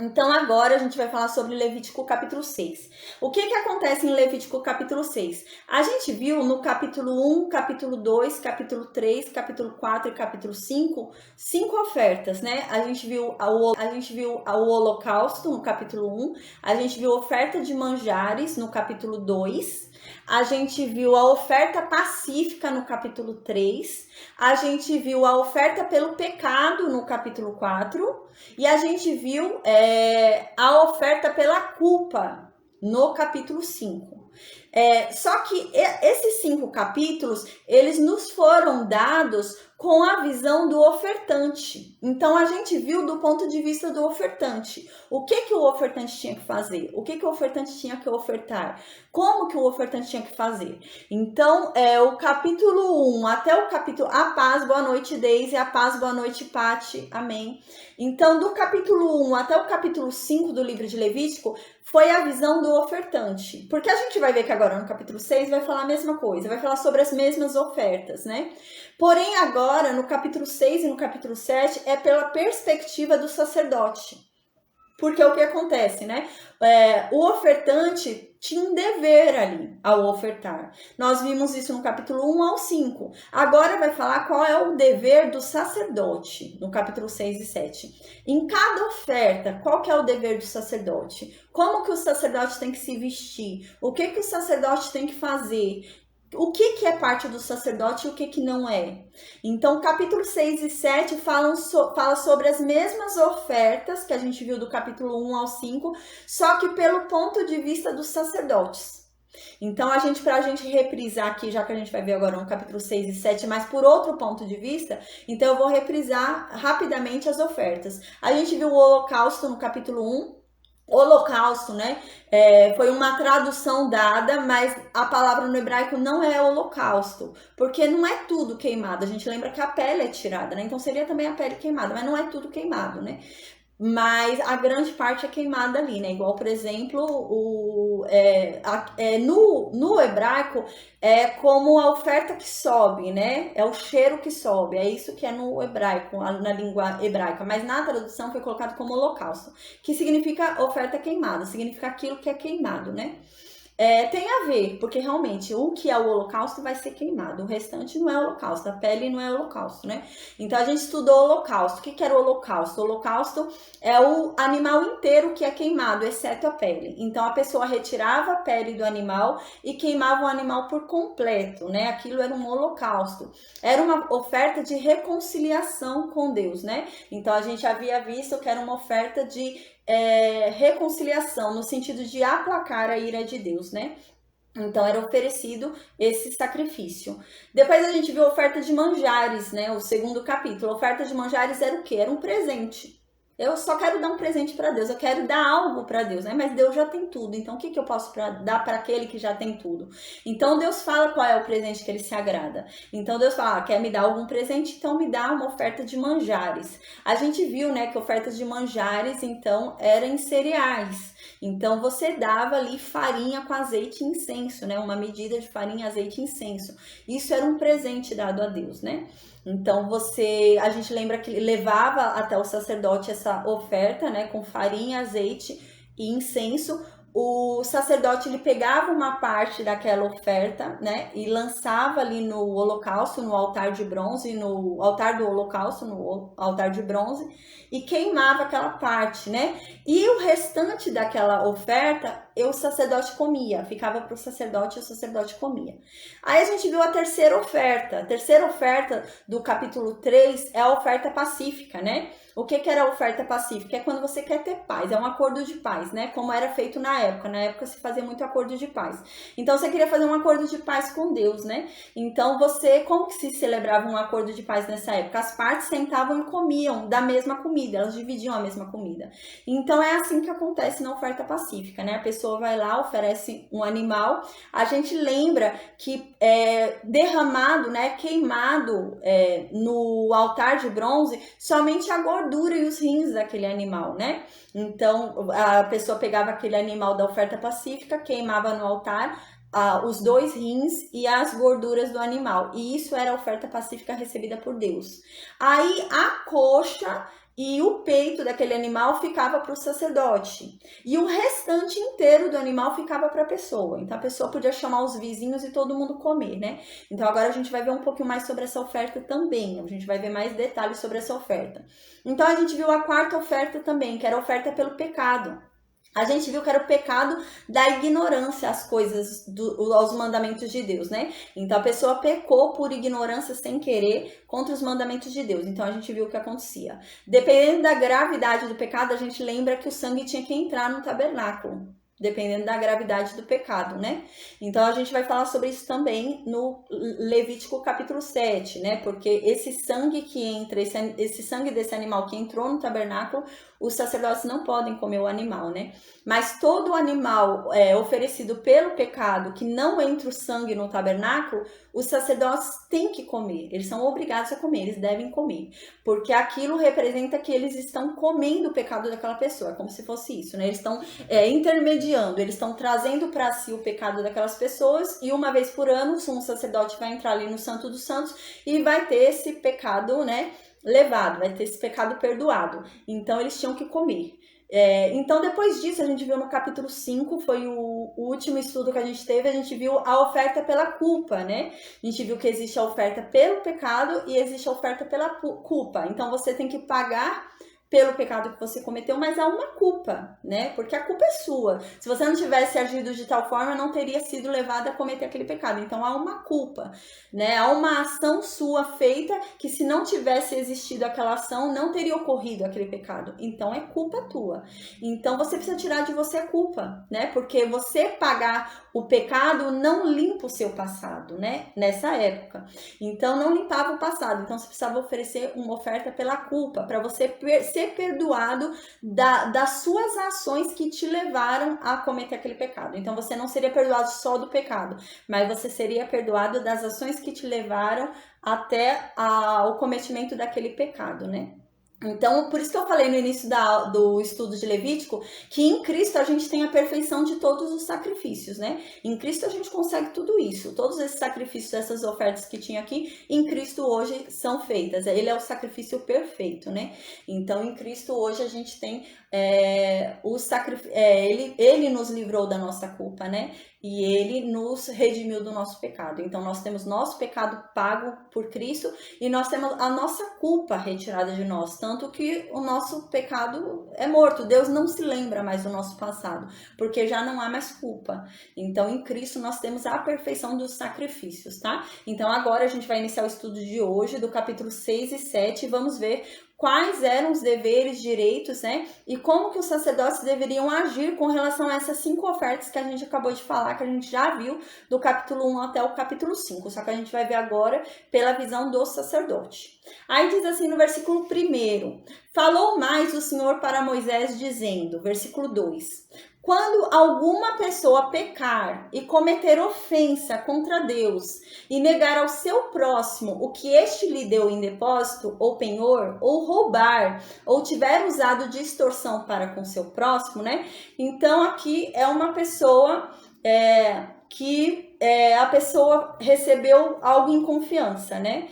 Então agora a gente vai falar sobre Levítico capítulo 6. O que acontece em Levítico capítulo 6? A gente viu no capítulo 1, capítulo 2, capítulo 3, capítulo 4 e capítulo 5, 5 ofertas, né? A gente viu o holocausto no capítulo 1, a gente viu a oferta de manjares no capítulo 2, a gente viu a oferta pacífica no capítulo 3, a gente viu a oferta pelo pecado no capítulo 4 e a gente viu a oferta pela culpa no capítulo 5. Só que esses 5 capítulos, eles nos foram dados com a visão do ofertante. Então, a gente viu do ponto de vista do ofertante. O que o ofertante tinha que fazer? O que o ofertante tinha que ofertar? Como que o ofertante tinha que fazer? Então, o capítulo 1 até o capítulo... A paz, boa noite, Deise. A paz, boa noite, Pati. Amém. Então, do capítulo 1 até o capítulo 5 do livro de Levítico, foi a visão do ofertante. Porque a gente vai ver que agora no capítulo 6 vai falar a mesma coisa, vai falar sobre as mesmas ofertas, né? Porém, agora no capítulo 6 e no capítulo 7 é pela perspectiva do sacerdote. Porque o que acontece, né? O ofertante tinha um dever ali ao ofertar. Nós vimos isso no capítulo 1 ao 5. Agora vai falar qual é o dever do sacerdote, no capítulo 6 e 7. Em cada oferta, qual que é o dever do sacerdote? Como que o sacerdote tem que se vestir? O que o sacerdote tem que fazer? O que é parte do sacerdote e o que não é? Então, capítulo 6 e 7 fala sobre as mesmas ofertas que a gente viu do capítulo 1 ao 5, só que pelo ponto de vista dos sacerdotes. Então, para a gente reprisar aqui, já que a gente vai ver agora no capítulo 6 e 7, mas por outro ponto de vista, então eu vou reprisar rapidamente as ofertas. A gente viu o holocausto no capítulo 1, holocausto, né? Foi uma tradução dada, mas a palavra no hebraico não é holocausto, porque não é tudo queimado. A gente lembra que a pele é tirada, né? Então seria também a pele queimada, mas não é tudo queimado, né? Mas a grande parte é queimada ali, né? Igual, por exemplo, no hebraico é como a oferta que sobe, né? É o cheiro que sobe, é isso que é no hebraico, na língua hebraica. Mas na tradução foi colocado como holocausto, que significa oferta queimada, significa aquilo que é queimado, né? Tem a ver, porque realmente o que é o holocausto vai ser queimado, o restante não é holocausto, a pele não é holocausto, né? Então a gente estudou o holocausto. O que era o holocausto? O holocausto é o animal inteiro que é queimado, exceto a pele. Então a pessoa retirava a pele do animal e queimava o animal por completo, né? Aquilo era um holocausto. Era uma oferta de reconciliação com Deus, né? Então a gente havia visto que era uma oferta de reconciliação, no sentido de aplacar a ira de Deus, né? Então era oferecido esse sacrifício. Depois a gente viu a oferta de manjares, né? O segundo capítulo. A oferta de manjares era o quê? Era um presente. Eu só quero dar um presente para Deus, eu quero dar algo para Deus, né? Mas Deus já tem tudo, então o que eu posso dar para aquele que já tem tudo? Então Deus fala qual é o presente que ele se agrada. Então Deus fala, quer me dar algum presente? Então me dá uma oferta de manjares. A gente viu, né, que ofertas de manjares, então, eram em cereais. Então você dava ali farinha com azeite e incenso, né? Uma medida de farinha, azeite e incenso. Isso era um presente dado a Deus, né? Então a gente lembra que levava até o sacerdote essa oferta, né, com farinha, azeite e incenso. O sacerdote ele pegava uma parte daquela oferta, né, e lançava ali no holocausto, no altar de bronze, no altar do holocausto, no altar de bronze, e queimava aquela parte, né? E o restante daquela oferta, o sacerdote comia, ficava para o sacerdote e o sacerdote comia. Aí a gente viu a terceira oferta. A terceira oferta do capítulo 3 é a oferta pacífica, né? O que era a oferta pacífica? É quando você quer ter paz, é um acordo de paz, né? Como era feito na época. Na época se fazia muito acordo de paz. Então você queria fazer um acordo de paz com Deus, né? Então como que se celebrava um acordo de paz nessa época? As partes sentavam e comiam da mesma comida, elas dividiam a mesma comida. Então é assim que acontece na oferta pacífica, né? A pessoa vai lá, oferece um animal, a gente lembra que derramado, né, queimado no altar de bronze, somente a gordura e os rins daquele animal, né? Então a pessoa pegava aquele animal da oferta pacífica, queimava no altar os 2 rins e as gorduras do animal. E isso era a oferta pacífica recebida por Deus. Aí a coxa e o peito daquele animal ficava para o sacerdote. E o restante inteiro do animal ficava para a pessoa. Então a pessoa podia chamar os vizinhos e todo mundo comer, né? Então agora a gente vai ver um pouquinho mais sobre essa oferta também. A gente vai ver mais detalhes sobre essa oferta. Então a gente viu a quarta oferta também, que era a oferta pelo pecado. A gente viu que era o pecado da ignorância às coisas, aos mandamentos de Deus, né? Então a pessoa pecou por ignorância sem querer contra os mandamentos de Deus. Então a gente viu o que acontecia. Dependendo da gravidade do pecado, a gente lembra que o sangue tinha que entrar no tabernáculo. Dependendo da gravidade do pecado, né? Então a gente vai falar sobre isso também no Levítico capítulo 7, né? Porque esse sangue que entra, esse sangue desse animal que entrou no tabernáculo, os sacerdotes não podem comer o animal, né? Mas todo animal oferecido pelo pecado, que não entra o sangue no tabernáculo, os sacerdotes têm que comer. Eles são obrigados a comer, eles devem comer. Porque aquilo representa que eles estão comendo o pecado daquela pessoa, como se fosse isso, né? Eles estão intermediando, eles estão trazendo para si o pecado daquelas pessoas e uma vez por ano, um sacerdote vai entrar ali no Santo dos Santos e vai ter esse pecado, né, levado, vai ter esse pecado perdoado. Então eles tinham que comer. Então depois disso a gente viu no capítulo 5, foi o último estudo que a gente teve, a gente viu a oferta pela culpa, né? A gente viu que existe a oferta pelo pecado e existe a oferta pela culpa. Então você tem que pagar pelo pecado que você cometeu, mas há uma culpa, né? Porque a culpa é sua. Se você não tivesse agido de tal forma, não teria sido levada a cometer aquele pecado. Então há uma culpa, né? Há uma ação sua feita que se não tivesse existido aquela ação, não teria ocorrido aquele pecado. Então é culpa tua. Então você precisa tirar de você a culpa, né? Porque você pagar o pecado não limpa o seu passado, né? Nessa época. Então não limpava o passado. Então você precisava oferecer uma oferta pela culpa, para você ser perdoado das suas ações que te levaram a cometer aquele pecado. Então você não seria perdoado só do pecado, mas você seria perdoado das ações que te levaram até o cometimento daquele pecado, né? Então, por isso que eu falei no início do estudo de Levítico, que em Cristo a gente tem a perfeição de todos os sacrifícios, né? Em Cristo a gente consegue tudo isso. Todos esses sacrifícios, essas ofertas que tinha aqui, em Cristo hoje são feitas. Ele é o sacrifício perfeito, né? Então, em Cristo hoje a gente tem ele nos livrou da nossa culpa, né? E ele nos redimiu do nosso pecado. Então, nós temos nosso pecado pago por Cristo e nós temos a nossa culpa retirada de nós. Tanto que o nosso pecado é morto. Deus não se lembra mais do nosso passado, porque já não há mais culpa. Então, em Cristo, nós temos a perfeição dos sacrifícios, tá? Então, agora a gente vai iniciar o estudo de hoje, do capítulo 6 e 7, e vamos ver quais eram os deveres, direitos, né? E como que os sacerdotes deveriam agir com relação a essas 5 ofertas que a gente acabou de falar, que a gente já viu do capítulo 1 até o capítulo 5. Só que a gente vai ver agora pela visão do sacerdote. Aí diz assim no versículo 1: falou mais o Senhor para Moisés dizendo, versículo 2: quando alguma pessoa pecar e cometer ofensa contra Deus e negar ao seu próximo o que este lhe deu em depósito ou penhor, ou roubar, ou tiver usado de extorsão para com seu próximo, né? Então aqui é uma pessoa que a pessoa recebeu algo em confiança, né?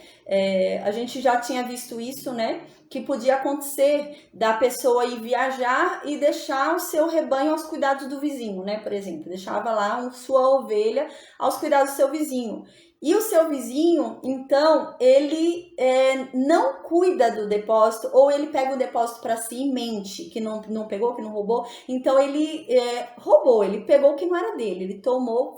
A gente já tinha visto isso, né? Que podia acontecer da pessoa ir viajar e deixar o seu rebanho aos cuidados do vizinho, né? Por exemplo, deixava lá sua ovelha aos cuidados do seu vizinho. E o seu vizinho, então, ele não cuida do depósito, ou ele pega o depósito para si e mente que não pegou, que não roubou. Então, ele roubou, ele pegou o que não era dele, ele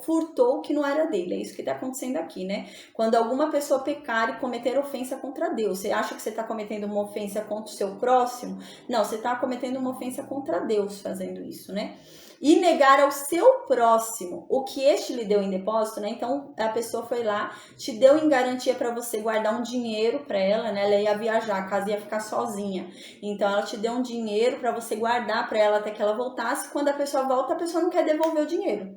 furtou o que não era dele. É isso que está acontecendo aqui, né? Quando alguma pessoa pecar e cometer ofensa contra Deus, você acha que você está cometendo uma ofensa contra o seu próximo? Não, você está cometendo uma ofensa contra Deus fazendo isso, né? E negar ao seu próximo o que este lhe deu em depósito, né? Então, a pessoa foi lá, te deu em garantia para você guardar um dinheiro para ela, né? Ela ia viajar, a casa ia ficar sozinha. Então, ela te deu um dinheiro para você guardar para ela até que ela voltasse. Quando a pessoa volta, a pessoa não quer devolver o dinheiro.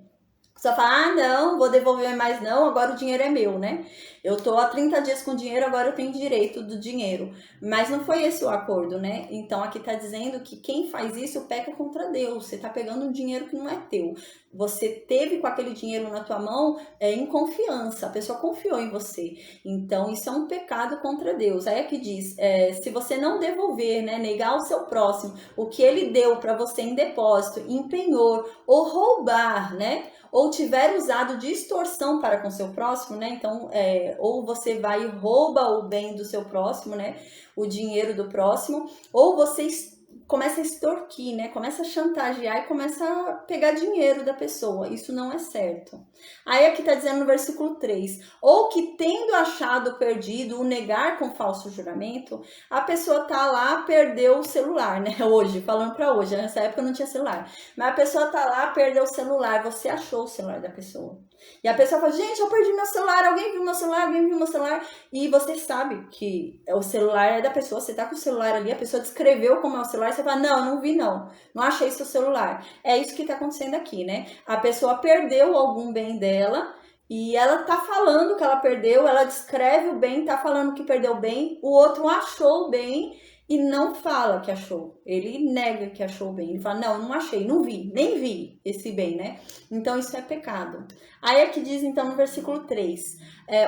Só fala, ah, não, vou devolver mais não, agora o dinheiro é meu, né? Eu tô há 30 dias com dinheiro, agora eu tenho direito do dinheiro. Mas não foi esse o acordo, né? Então aqui tá dizendo que quem faz isso peca contra Deus. Você tá pegando um dinheiro que não é teu. Você teve com aquele dinheiro na tua mão em confiança, a pessoa confiou em você. Então isso é um pecado contra Deus. Aí aqui diz, se você não devolver, né, negar ao seu próximo o que ele deu para você em depósito, em penhor, ou roubar, né? Ou tiver usado de extorsão para com seu próximo, né? Então, ou você vai e rouba o bem do seu próximo, né? O dinheiro do próximo, ou você começa a extorquir, né? Começa a chantagear e começa a pegar dinheiro da pessoa. Isso não é certo. Aí aqui tá dizendo no versículo 3, ou que tendo achado perdido, o negar com falso juramento, a pessoa tá lá, perdeu o celular, né? Hoje, falando pra hoje, nessa época não tinha celular. Mas a pessoa tá lá, perdeu o celular, você achou o celular da pessoa. E a pessoa fala, gente, eu perdi meu celular, alguém viu meu celular, alguém viu meu celular. E você sabe que o celular é da pessoa, você tá com o celular ali, a pessoa descreveu como é o celular, você fala, não, não vi não achei seu celular. É isso que tá acontecendo aqui, né? A pessoa perdeu algum bem dela e ela tá falando que ela perdeu, ela descreve o bem, tá falando que perdeu o bem, o outro achou o bem e não fala que achou. Ele nega que achou o bem. Ele fala, não, não achei, não vi, nem vi esse bem, né? Então isso é pecado. Aí aqui diz então no versículo 3,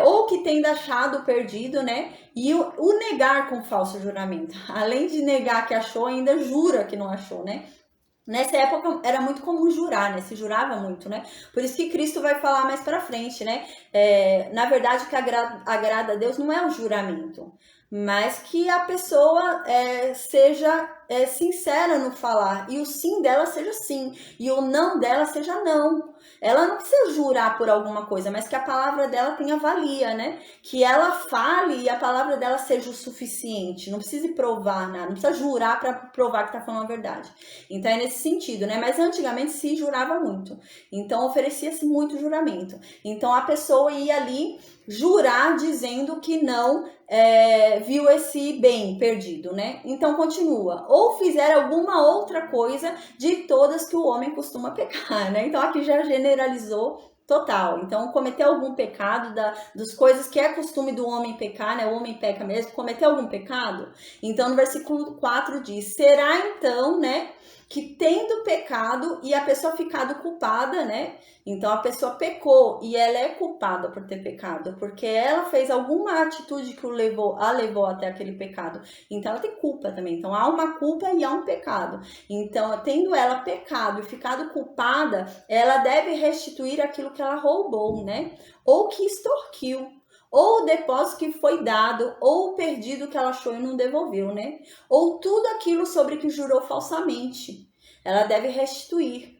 ou que tendo achado perdido, né? E o negar com falso juramento. Além de negar que achou, ainda jura que não achou, né? Nessa época era muito comum jurar, né? Se jurava muito, né? Por isso que Cristo vai falar mais pra frente, né? Na verdade, o que agrada a Deus não é o juramento, mas que a pessoa seja sincera no falar, e o sim dela seja sim, e o não dela seja não. Ela não precisa jurar por alguma coisa, mas que a palavra dela tenha valia, né? Que ela fale e a palavra dela seja o suficiente. Não precisa provar nada, não precisa jurar para provar que tá falando a verdade. Então é nesse sentido, né? Mas antigamente se jurava muito. Então oferecia-se muito juramento. Então a pessoa ia ali jurar dizendo que não viu esse bem perdido, né? Então continua. Ou fizer alguma outra coisa de todas que o homem costuma pecar, né? Então aqui já generalizou total. Então, cometer algum pecado das coisas que é costume do homem pecar, né? O homem peca mesmo, cometer algum pecado. Então, no versículo 4 diz, será então, né, que tendo pecado e a pessoa ficado culpada, né? Então a pessoa pecou e ela é culpada por ter pecado, porque ela fez alguma atitude que a levou até aquele pecado. Então ela tem culpa também. Então há uma culpa e há um pecado. Então, tendo ela pecado e ficado culpada, ela deve restituir aquilo que ela roubou, né? Ou que extorquiu. Ou o depósito que foi dado, ou o perdido que ela achou e não devolveu, né? Ou tudo aquilo sobre que jurou falsamente. Ela deve restituir.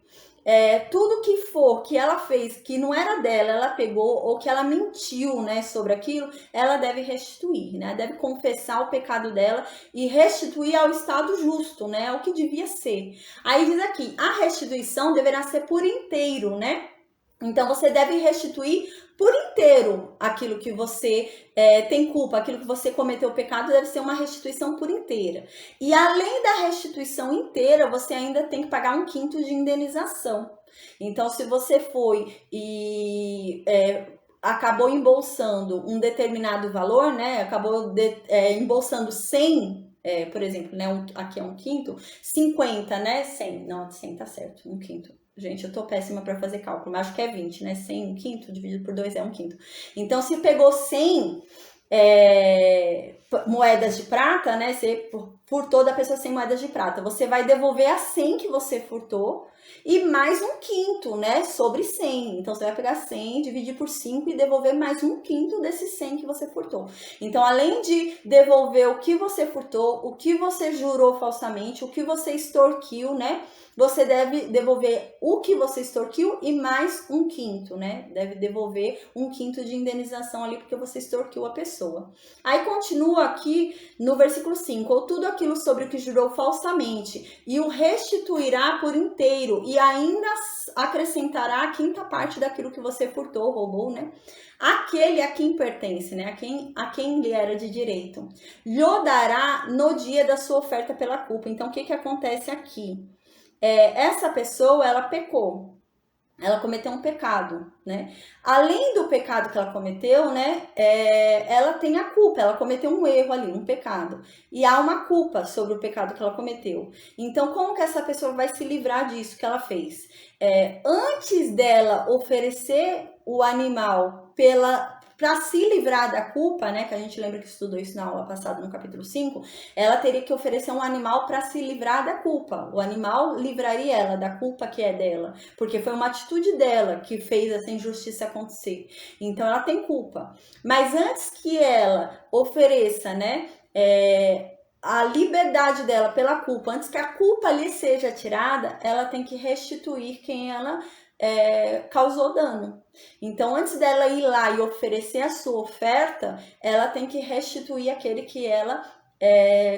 Tudo que for que ela fez, que não era dela, ela pegou, ou que ela mentiu, né, sobre aquilo, ela deve restituir, né? Deve confessar o pecado dela e restituir ao estado justo, né? Ao que devia ser. Aí diz aqui, a restituição deverá ser por inteiro, né? Então você deve restituir por inteiro aquilo que você tem culpa, aquilo que você cometeu pecado, deve ser uma restituição por inteira. E além da restituição inteira, você ainda tem que pagar 1/5 de indenização. Então, se você foi e acabou embolsando um determinado valor, né? Acabou embolsando 100, por exemplo, né? Aqui é 1/5, 50, né? 100, não, 100 tá certo, 1/5. Gente, eu tô péssima para fazer cálculo, mas acho que é 20, né? 100, 1/5, dividido por 2 é 1/5. Então, se pegou 100 moedas de prata, né? Você furtou da pessoa 100 moedas de prata. Você vai devolver as 100 que você furtou e mais 1/5, né? Sobre 100. Então, você vai pegar 100, dividir por 5 e devolver mais 1/5 desses 100 que você furtou. Então, além de devolver o que você furtou, o que você jurou falsamente, o que você extorquiu, né? Você deve devolver o que você extorquiu e mais 1/5, né? Deve devolver 1/5 de indenização ali porque você extorquiu a pessoa. Aí continua aqui no versículo 5, ou tudo aquilo sobre o que jurou falsamente e o restituirá por inteiro e ainda acrescentará a 5ª parte daquilo que você furtou, roubou, né? Aquele a quem pertence, né? A quem lhe era de direito. Lhe dará no dia da sua oferta pela culpa. Então, o que acontece aqui? Essa pessoa, ela pecou. ela cometeu um pecado, né? Além do pecado que ela cometeu, né? Ela tem a culpa, ela cometeu um erro ali, um pecado. E há uma culpa sobre o pecado que ela cometeu. Então, como que essa pessoa vai se livrar disso que ela fez? Antes dela oferecer o animal para se livrar da culpa, né, que a gente lembra que estudou isso na aula passada no capítulo 5, ela teria que oferecer um animal para se livrar da culpa. O animal livraria ela da culpa que é dela, porque foi uma atitude dela que fez essa injustiça acontecer. Então ela tem culpa. Mas antes que ela ofereça, né, a liberdade dela pela culpa, antes que a culpa lhe seja tirada, ela tem que restituir quem ela causou dano. Então, antes dela ir lá e oferecer a sua oferta, ela tem que restituir aquele que ela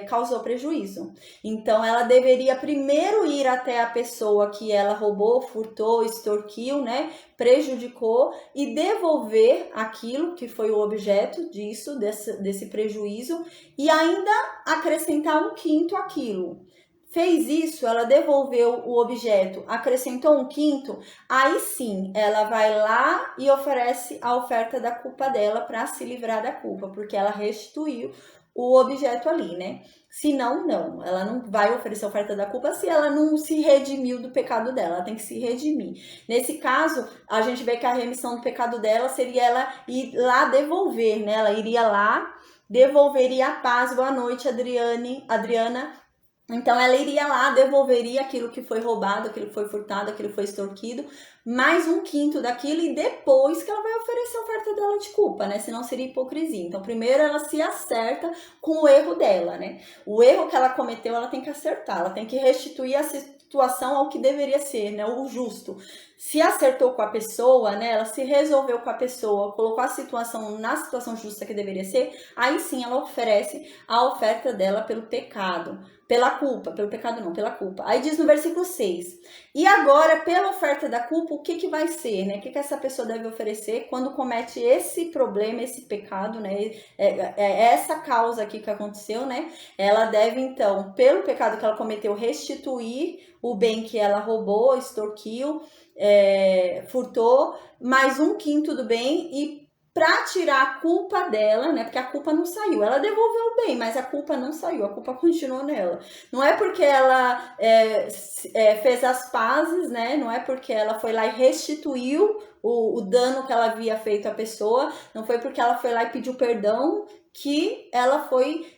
causou prejuízo. Então, ela deveria primeiro ir até a pessoa que ela roubou, furtou, extorquiu, né, prejudicou, e devolver aquilo que foi o objeto disso, desse prejuízo, e ainda acrescentar um quinto àquilo. Fez isso, ela devolveu o objeto, acrescentou um quinto, aí sim ela vai lá e oferece a oferta da culpa dela para se livrar da culpa, porque ela restituiu o objeto ali, né? Se não, não. Ela não vai oferecer a oferta da culpa se ela não se redimiu do pecado dela. Ela tem que se redimir. Nesse caso, a gente vê que a remissão do pecado dela seria ela ir lá devolver, né? Ela iria lá, devolveria a paz. Boa noite, Adriana. Então, ela iria lá, devolveria aquilo que foi roubado, aquilo que foi furtado, aquilo que foi extorquido, mais um quinto daquilo, e depois que ela vai oferecer a oferta dela de culpa, né? Senão seria hipocrisia. Então, primeiro ela se acerta com o erro dela, né? O erro que ela cometeu, ela tem que acertar, ela tem que restituir a situação ao que deveria ser, né? O justo. Se acertou com a pessoa, né? Ela se resolveu com a pessoa, colocou a situação na situação justa que deveria ser, aí sim ela oferece a oferta dela pelo pecado. Pela culpa, pelo pecado não, pela culpa. Aí diz no versículo 6, e agora, pela oferta da culpa, o que vai ser, né? O que essa pessoa deve oferecer quando comete esse problema, esse pecado, né? Essa causa aqui que aconteceu, né? Ela deve, então, pelo pecado que ela cometeu, restituir o bem que ela roubou, extorquiu, furtou, mais um quinto do bem, e para tirar a culpa dela, né? Porque a culpa não saiu. Ela devolveu o bem, mas a culpa não saiu. A culpa continuou nela. Não é porque ela fez as pazes, né? Não é porque ela foi lá e restituiu o dano que ela havia feito à pessoa. Não foi porque ela foi lá e pediu perdão que ela foi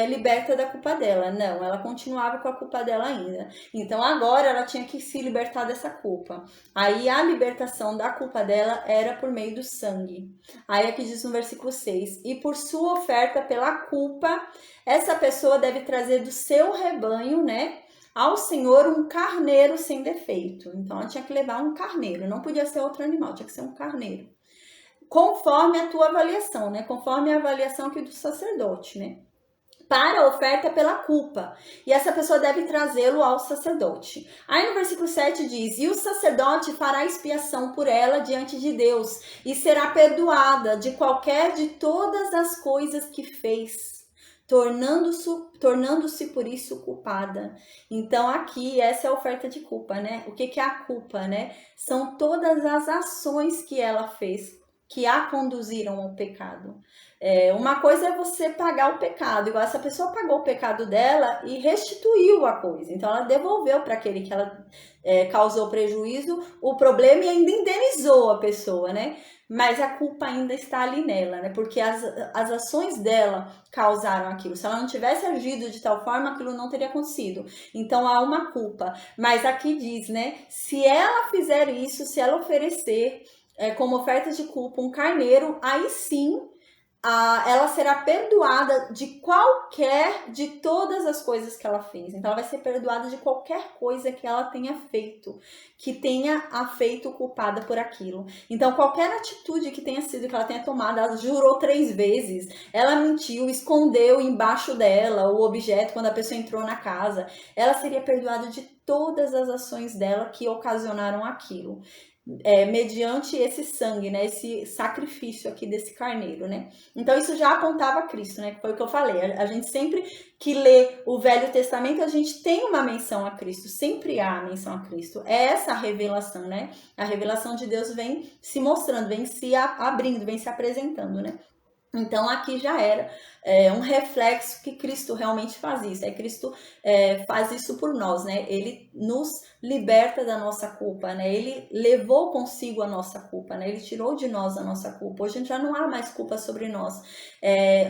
liberta da culpa dela. Não, ela continuava com a culpa dela ainda. Então agora ela tinha que se libertar dessa culpa. Aí a libertação da culpa dela era por meio do sangue. Aí aqui diz no versículo 6, e por sua oferta pela culpa, essa pessoa deve trazer do seu rebanho, né, ao Senhor um carneiro sem defeito. Então ela tinha que levar um carneiro, não podia ser outro animal, tinha que ser um carneiro. Conforme a tua avaliação, né, conforme a avaliação aqui do sacerdote, né, para a oferta pela culpa. E essa pessoa deve trazê-lo ao sacerdote. Aí no versículo 7 diz, e o sacerdote fará expiação por ela diante de Deus, e será perdoada de todas as coisas que fez, tornando-se por isso culpada. Então aqui essa é a oferta de culpa, né? O que é a culpa, né? São todas as ações que ela fez que a conduziram ao pecado. Uma coisa é você pagar o pecado, igual essa pessoa pagou o pecado dela e restituiu a coisa. Então ela devolveu para aquele que ela causou prejuízo o problema e ainda indenizou a pessoa, né? Mas a culpa ainda está ali nela, né? Porque as ações dela causaram aquilo. Se ela não tivesse agido de tal forma, aquilo não teria acontecido. Então há uma culpa. Mas aqui diz, né? Se ela fizer isso, se ela oferecer como oferta de culpa um carneiro, aí sim ela será perdoada de todas as coisas que ela fez. Então ela vai ser perdoada de qualquer coisa que ela tenha feito, que tenha a feito culpada por aquilo. Então qualquer atitude que tenha sido, que ela tenha tomado, ela jurou 3 vezes, ela mentiu, escondeu embaixo dela o objeto quando a pessoa entrou na casa, ela seria perdoada de todas as ações dela que ocasionaram aquilo. mediante esse sangue, né? Esse sacrifício aqui desse carneiro, né? Então isso já apontava a Cristo, né? Que foi o que eu falei. A gente sempre que lê o Velho Testamento, a gente tem uma menção a Cristo, sempre há a menção a Cristo. É essa a revelação, né? A revelação de Deus vem se mostrando, vem se abrindo, vem se apresentando, né? Então aqui já era um reflexo que Cristo realmente faz isso. Cristo faz isso por nós, né? Ele nos liberta da nossa culpa, né? Ele levou consigo a nossa culpa, né? Ele tirou de nós a nossa culpa. Hoje já não há mais culpa sobre nós.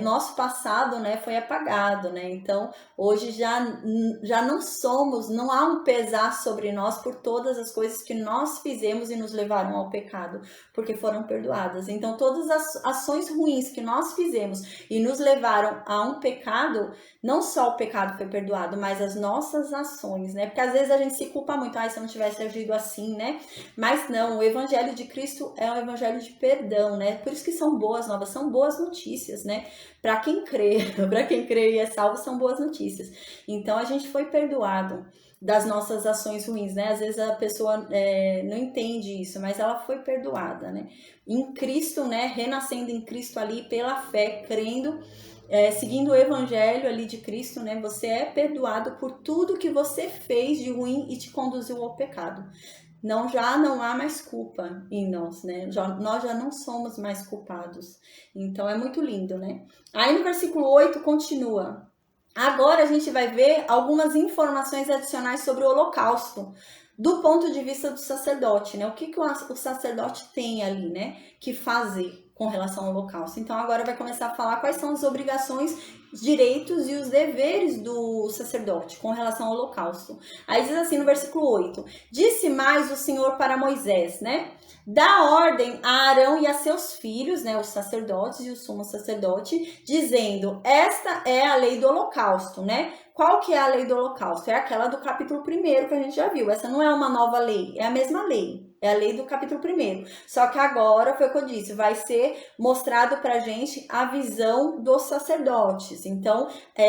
Nosso passado, né, foi apagado, né? Então hoje já não somos, não há um pesar sobre nós por todas as coisas que nós fizemos e nos levaram ao pecado, porque foram perdoadas. Então todas as ações ruins que nós fizemos e nos levaram a um pecado, não só o pecado foi perdoado, mas as nossas ações, né? Porque às vezes a gente se culpa muito, se eu não tivesse agido assim, né? Mas não, o evangelho de Cristo é um evangelho de perdão, né? Por isso que são boas novas, são boas notícias, né? Para quem crê, para quem crê e é salvo, são boas notícias. Então a gente foi perdoado das nossas ações ruins, né? Às vezes a pessoa não entende isso, mas ela foi perdoada, né? Em Cristo, né? Renascendo em Cristo ali pela fé, crendo, seguindo o evangelho ali de Cristo, né? Você é perdoado por tudo que você fez de ruim e te conduziu ao pecado. Já não há mais culpa em nós, né? Nós já não somos mais culpados. Então é muito lindo, né? Aí no versículo 8 continua. Agora a gente vai ver algumas informações adicionais sobre o holocausto, do ponto de vista do sacerdote, né? O que o sacerdote tem ali, né, que fazer com relação ao holocausto. Então agora vai começar a falar quais são as obrigações, os direitos e os deveres do sacerdote com relação ao holocausto. Aí diz assim no versículo 8: disse mais o Senhor para Moisés, né? Dá ordem a Arão e a seus filhos, né, os sacerdotes e o sumo sacerdote, dizendo: esta é a lei do holocausto, né? Qual que é a lei do holocausto? É aquela do capítulo 1º que a gente já viu. Essa não é uma nova lei, é a mesma lei. É a lei do capítulo 1º. Só que agora, foi o que eu disse, vai ser mostrado pra gente a visão dos sacerdotes. Então,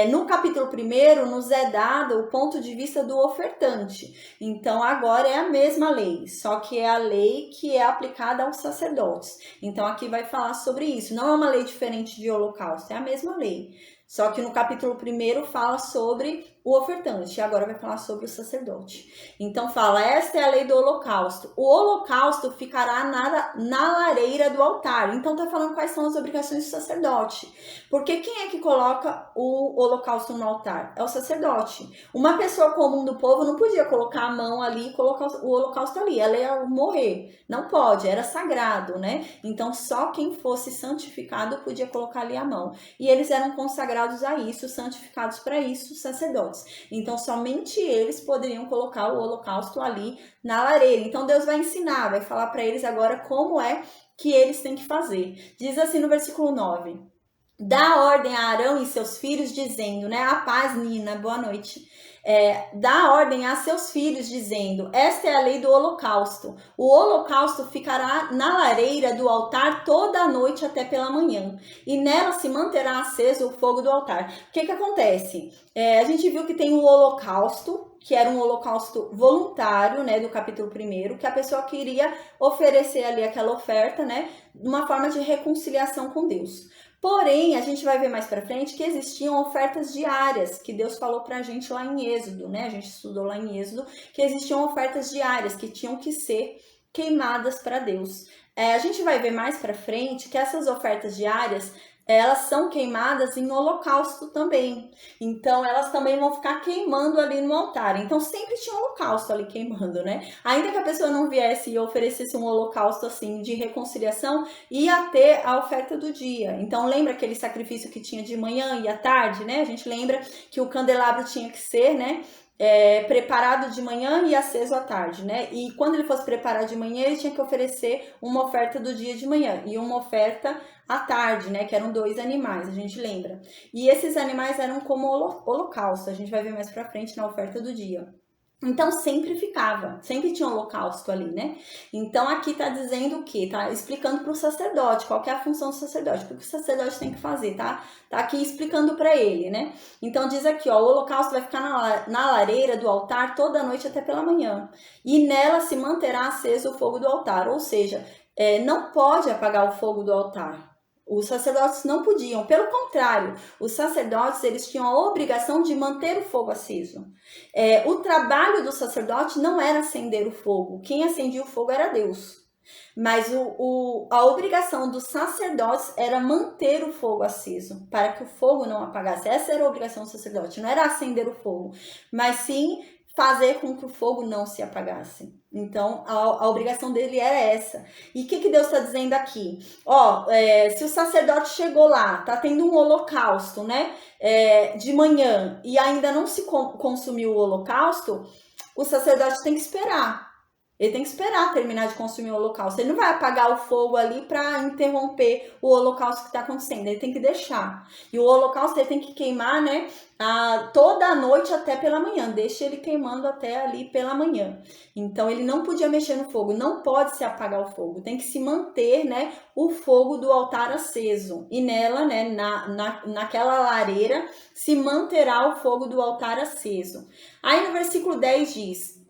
no capítulo 1º, nos é dado o ponto de vista do ofertante. Então, agora é a mesma lei, só que é a lei que é aplicada aos sacerdotes. Então, aqui vai falar sobre isso. Não é uma lei diferente de holocausto, é a mesma lei. Só que no capítulo 1º fala sobre o ofertante, e agora vai falar sobre o sacerdote. Então fala, esta é a lei do holocausto. O holocausto ficará na lareira do altar. Então tá falando quais são as obrigações do sacerdote. Porque quem é que coloca o holocausto no altar? É o sacerdote. Uma pessoa comum do povo não podia colocar a mão ali e colocar o holocausto ali. Ela ia morrer. Não pode, era sagrado, né? Então só quem fosse santificado podia colocar ali a mão. E eles eram consagrados a isso, santificados para isso, sacerdotes. Então, somente eles poderiam colocar o holocausto ali na lareira. Então, Deus vai ensinar, vai falar para eles agora como é que eles têm que fazer. Diz assim no versículo 9: dá ordem a Arão e seus filhos, dizendo, né? A paz, Nina, boa noite. Dá ordem a seus filhos, dizendo, esta é a lei do holocausto. O holocausto ficará na lareira do altar toda a noite até pela manhã, e nela se manterá aceso o fogo do altar. O que acontece? A gente viu que tem o holocausto, que era um holocausto voluntário, né, do capítulo 1º, que a pessoa queria oferecer ali aquela oferta, né, uma forma de reconciliação com Deus. Porém, a gente vai ver mais para frente que existiam ofertas diárias, que Deus falou pra gente lá em Êxodo, né? A gente estudou lá em Êxodo, que existiam ofertas diárias que tinham que ser queimadas para Deus. A gente vai ver mais para frente que essas ofertas diárias, elas são queimadas em holocausto também. Então, elas também vão ficar queimando ali no altar. Então, sempre tinha um holocausto ali queimando, né? Ainda que a pessoa não viesse e oferecesse um holocausto assim de reconciliação, ia ter a oferta do dia. Então, lembra aquele sacrifício que tinha de manhã e à tarde, né? A gente lembra que o candelabro tinha que ser, né? Preparado de manhã e aceso à tarde, né? E quando ele fosse preparado de manhã, ele tinha que oferecer uma oferta do dia de manhã e uma oferta à tarde, né? Que eram 2 animais, a gente lembra. E esses animais eram como holocausto, a gente vai ver mais pra frente na oferta do dia. Então sempre ficava, sempre tinha um holocausto ali, né? Então aqui tá dizendo o quê? Tá explicando para o sacerdote qual que é a função do sacerdote, o que o sacerdote tem que fazer, tá? Tá aqui explicando para ele, né? Então diz aqui, ó, o holocausto vai ficar na lareira do altar toda noite até pela manhã, e nela se manterá aceso o fogo do altar, ou seja, não pode apagar o fogo do altar. Os sacerdotes não podiam, pelo contrário, os sacerdotes eles tinham a obrigação de manter o fogo aceso. O trabalho do sacerdote não era acender o fogo, quem acendia o fogo era Deus. Mas a obrigação dos sacerdotes era manter o fogo aceso, para que o fogo não apagasse. Essa era a obrigação do sacerdote, não era acender o fogo, mas sim fazer com que o fogo não se apagasse. Então, a obrigação dele era essa. E o que Deus está dizendo aqui? Se o sacerdote chegou lá, tá tendo um holocausto, né? De manhã, e ainda não se consumiu o holocausto, o sacerdote tem que esperar. Ele tem que esperar terminar de consumir o holocausto. Ele não vai apagar o fogo ali para interromper o holocausto que está acontecendo. Ele tem que deixar. E o holocausto ele tem que queimar, né? Toda a noite até pela manhã. Deixa ele queimando até ali pela manhã. Então ele não podia mexer no fogo. Não pode se apagar o fogo. Tem que se manter, né? O fogo do altar aceso. E nela, né? Naquela lareira se manterá o fogo do altar aceso. Aí no versículo 10 diz: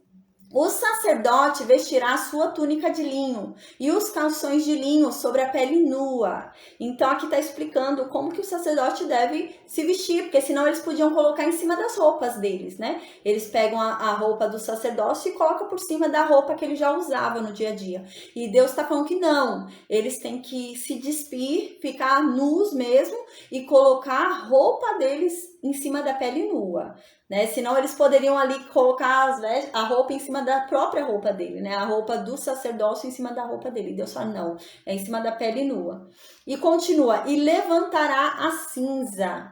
o sacerdote vestirá a sua túnica de linho e os calções de linho sobre a pele nua. Então aqui está explicando como que o sacerdote deve se vestir, porque senão eles podiam colocar em cima das roupas deles, né? Eles pegam a roupa do sacerdócio e colocam por cima da roupa que ele já usava no dia a dia. E Deus está falando que não, eles têm que se despir, ficar nus mesmo e colocar a roupa deles em cima da pele nua. Né? Senão eles poderiam ali colocar a roupa em cima da própria roupa dele, né? A roupa do sacerdócio em cima da roupa dele. Deus fala, não, é em cima da pele nua. E continua, e levantará a cinza.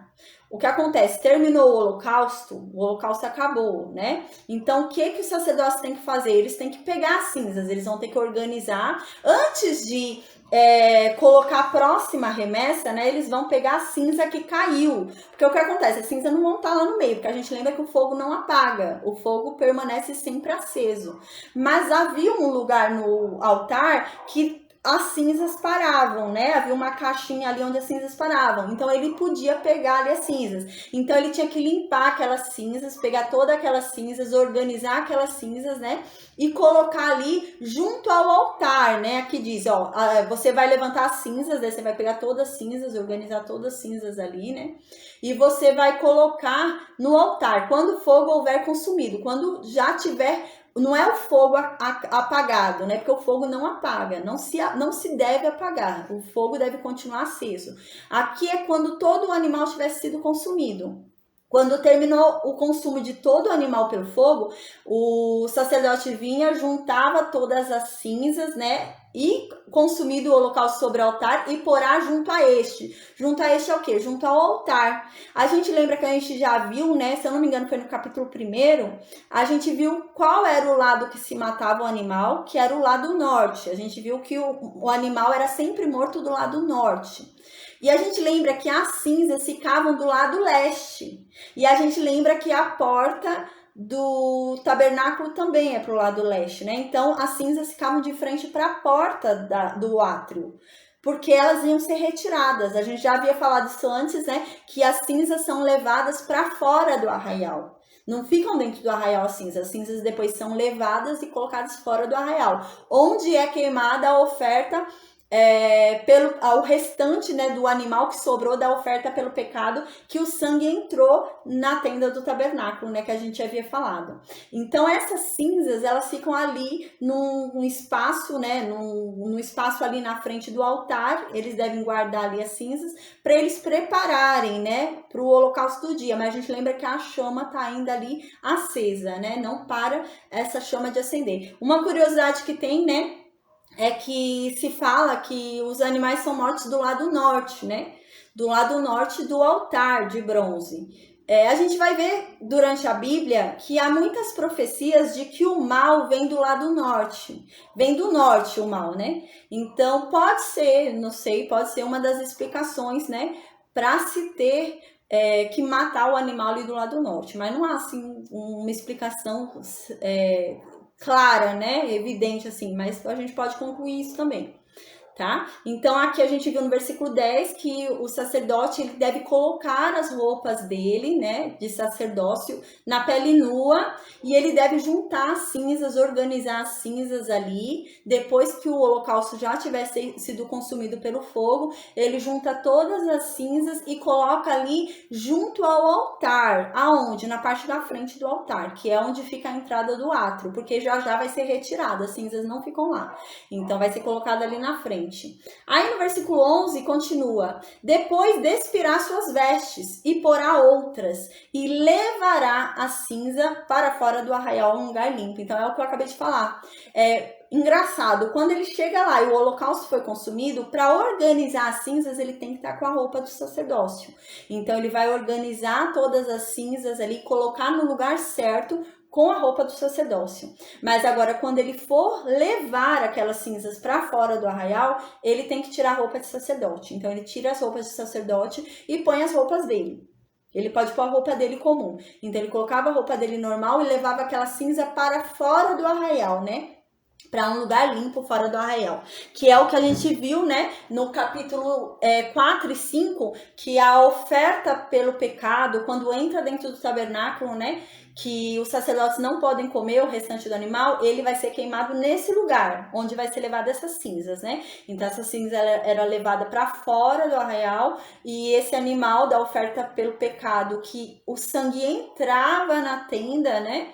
O que acontece? Terminou o holocausto acabou, né? Então, o que os sacerdotes têm que fazer? Eles têm que pegar as cinzas, eles vão ter que organizar. Antes de colocar a próxima remessa, né? Eles vão pegar a cinza que caiu. Porque o que acontece? A cinza não vão estar lá no meio, porque a gente lembra que o fogo não apaga. O fogo permanece sempre aceso. Mas havia um lugar no altar que as cinzas paravam, né? Havia uma caixinha ali onde as cinzas paravam. Então, ele podia pegar ali as cinzas. Então, ele tinha que limpar aquelas cinzas, pegar todas aquelas cinzas, organizar aquelas cinzas, né? E colocar ali junto ao altar, né? Aqui diz, ó, você vai levantar as cinzas, daí você vai pegar todas as cinzas, organizar todas as cinzas ali, né? E você vai colocar no altar, quando o fogo houver consumido, quando já tiver... Não é o fogo apagado, né? Porque o fogo não apaga, não se deve apagar. O fogo deve continuar aceso. Aqui é quando todo o animal tivesse sido consumido. Quando terminou o consumo de todo o animal pelo fogo, o sacerdote vinha, juntava todas as cinzas, né? E consumido o holocausto sobre o altar e porá junto a este. Junto a este é o quê? Junto ao altar. A gente lembra que a gente já viu, né? Se eu não me engano, foi no capítulo 1, a gente viu qual era o lado que se matava o animal, que era o lado norte. A gente viu que o animal era sempre morto do lado norte. E a gente lembra que as cinzas ficavam do lado leste. E a gente lembra que a porta do tabernáculo também é para o lado leste, né? Então, as cinzas ficavam de frente para a porta do átrio, porque elas iam ser retiradas. A gente já havia falado isso antes, né? Que as cinzas são levadas para fora do arraial. Não ficam dentro do arraial as cinzas depois são levadas e colocadas fora do arraial, onde é queimada a oferta ao restante, né, do animal que sobrou da oferta pelo pecado, que o sangue entrou na tenda do tabernáculo, né, que a gente havia falado. Então essas cinzas, elas ficam ali num espaço, né, num espaço ali na frente do altar. Eles devem guardar ali as cinzas para eles prepararem, né, para o holocausto do dia. Mas a gente lembra que a chama tá ainda ali acesa, né, não para essa chama de acender. Uma curiosidade que tem, né, é que se fala que os animais são mortos do lado norte, né? Do lado norte do altar de bronze. A gente vai ver durante a Bíblia que há muitas profecias de que o mal vem do lado norte. Vem do norte o mal, né? Então pode ser, não sei, pode ser uma das explicações, né? Para se ter que matar o animal ali do lado norte. Mas não há, assim, uma explicação clara, né? Evidente, assim. Mas a gente pode concluir isso também. Tá? Então aqui a gente viu no versículo 10 que o sacerdote ele deve colocar as roupas dele, né, de sacerdócio na pele nua, e ele deve juntar as cinzas, organizar as cinzas ali. Depois que o holocausto já tivesse sido consumido pelo fogo, ele junta todas as cinzas e coloca ali junto ao altar. Aonde? Na parte da frente do altar, que é onde fica a entrada do átrio, porque já vai ser retirada, as cinzas não ficam lá. Então vai ser colocado ali na frente. Aí no versículo 11 continua: depois despirar suas vestes e porá outras, e levará a cinza para fora do arraial a um lugar limpo. Então é o que eu acabei de falar. Engraçado, quando ele chega lá e o holocausto foi consumido, para organizar as cinzas ele tem que estar com a roupa do sacerdócio. Então ele vai organizar todas as cinzas ali, colocar no lugar certo, com a roupa do sacerdócio. Mas agora, quando ele for levar aquelas cinzas para fora do arraial, ele tem que tirar a roupa de sacerdote. Então ele tira as roupas de sacerdote e põe as roupas dele. Ele pode pôr a roupa dele comum. Então ele colocava a roupa dele normal e levava aquela cinza para fora do arraial, né? Para um lugar limpo fora do arraial, que é o que a gente viu, né, no capítulo 4 e 5, que a oferta pelo pecado, quando entra dentro do tabernáculo, né, que os sacerdotes não podem comer o restante do animal, ele vai ser queimado nesse lugar, onde vai ser levada essas cinzas, né? Então essa cinza era levada para fora do arraial, e esse animal da oferta pelo pecado, que o sangue entrava na tenda, né,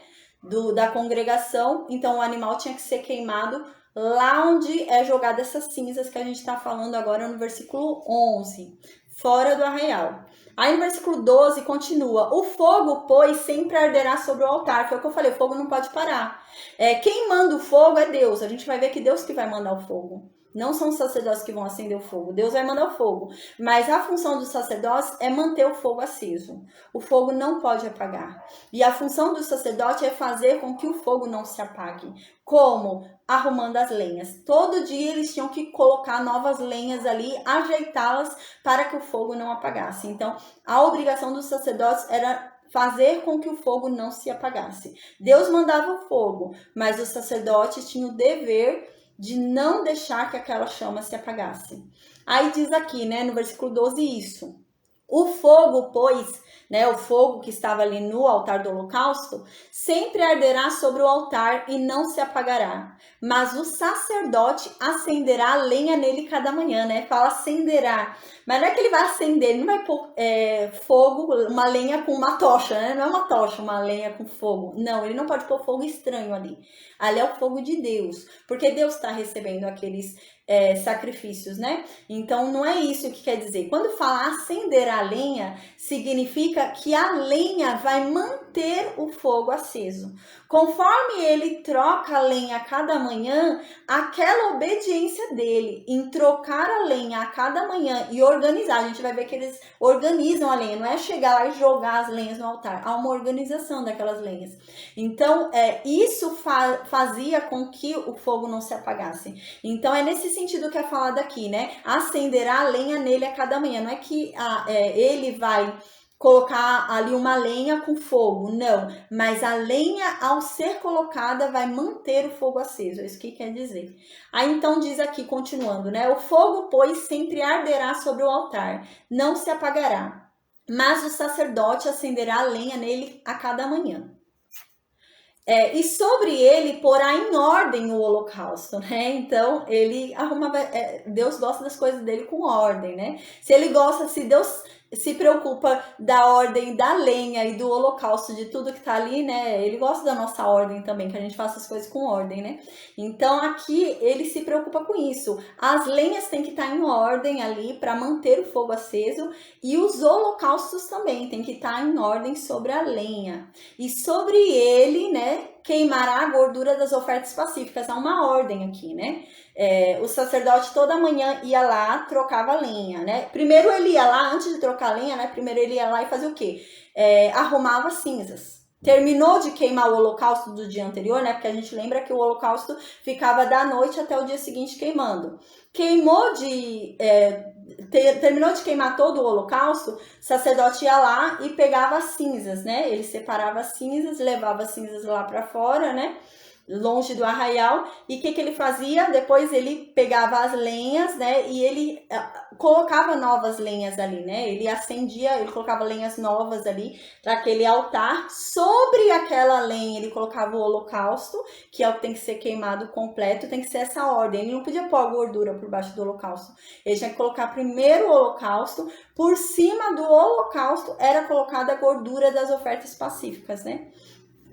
da congregação, então o animal tinha que ser queimado lá onde é jogada essas cinzas que a gente está falando agora no versículo 11, fora do arraial. Aí no versículo 12 continua: o fogo, pois, sempre arderá sobre o altar. Foi o que eu falei, o fogo não pode parar. Quem manda o fogo é Deus. A gente vai ver que Deus que vai mandar o fogo. Não são os sacerdotes que vão acender o fogo. Deus vai mandar o fogo. Mas a função dos sacerdotes é manter o fogo aceso. O fogo não pode apagar. E a função do sacerdote é fazer com que o fogo não se apague. Como? Arrumando as lenhas. Todo dia eles tinham que colocar novas lenhas ali, ajeitá-las para que o fogo não apagasse. Então, a obrigação dos sacerdotes era fazer com que o fogo não se apagasse. Deus mandava o fogo, mas os sacerdotes tinham o dever de não deixar que aquela chama se apagasse. Aí diz aqui, né, no versículo 12 isso: o fogo, pois, né, o fogo que estava ali no altar do holocausto, sempre arderá sobre o altar e não se apagará. Mas o sacerdote acenderá a lenha nele cada manhã, né? Fala acenderá. Mas não é que ele vai acender, ele não vai pôr fogo, uma lenha com uma tocha, né? Não é uma tocha, uma lenha com fogo. Não, ele não pode pôr fogo estranho ali. Ali é o fogo de Deus, porque Deus está recebendo aqueles sacrifícios, né? Então não é isso que quer dizer. Quando fala acender a lenha, significa que a lenha vai manter o fogo aceso. Conforme ele troca a lenha a cada manhã, aquela obediência dele em trocar a lenha a cada manhã e organizar, a gente vai ver que eles organizam a lenha, não é chegar lá e jogar as lenhas no altar, há uma organização daquelas lenhas. Então, isso fazia com que o fogo não se apagasse. Então, é nesse sentido que é falado aqui, né? Acenderá a lenha nele a cada manhã. Não é que ele vai colocar ali uma lenha com fogo, não. Mas a lenha, ao ser colocada, vai manter o fogo aceso. É isso que quer dizer. Aí, então, diz aqui, continuando, né? O fogo, pois, sempre arderá sobre o altar, não se apagará. Mas o sacerdote acenderá a lenha nele a cada manhã. E sobre ele porá em ordem o holocausto, né? Então, ele arrumava. Deus gosta das coisas dele com ordem, né? Se Deus se preocupa da ordem da lenha e do holocausto, de tudo que tá ali, né? Ele gosta da nossa ordem também, que a gente faça as coisas com ordem, né? Então, aqui, ele se preocupa com isso. As lenhas têm que estar em ordem ali para manter o fogo aceso, e os holocaustos também têm que estar em ordem sobre a lenha. E sobre ele, né, queimará a gordura das ofertas pacíficas. Há uma ordem aqui, né? O sacerdote toda manhã ia lá, trocava a lenha, né? Primeiro ele ia lá, antes de trocar a lenha, né? Primeiro ele ia lá e fazia o quê? Arrumava cinzas. terminou de queimar o holocausto do dia anterior, né? Porque a gente lembra que o holocausto ficava da noite até o dia seguinte queimando. Terminou de queimar todo o holocausto, o sacerdote ia lá e pegava as cinzas, né? Ele separava as cinzas, levava as cinzas lá para fora, né? Longe do arraial, e o que ele fazia? Depois ele pegava as lenhas, né, e ele colocava novas lenhas ali, né, ele acendia, ele colocava lenhas novas ali para aquele altar. Sobre aquela lenha ele colocava o holocausto, que é o que tem que ser queimado completo, tem que ser essa ordem, ele não podia pôr a gordura por baixo do holocausto, ele tinha que colocar primeiro o holocausto, por cima do holocausto era colocada a gordura das ofertas pacíficas, né.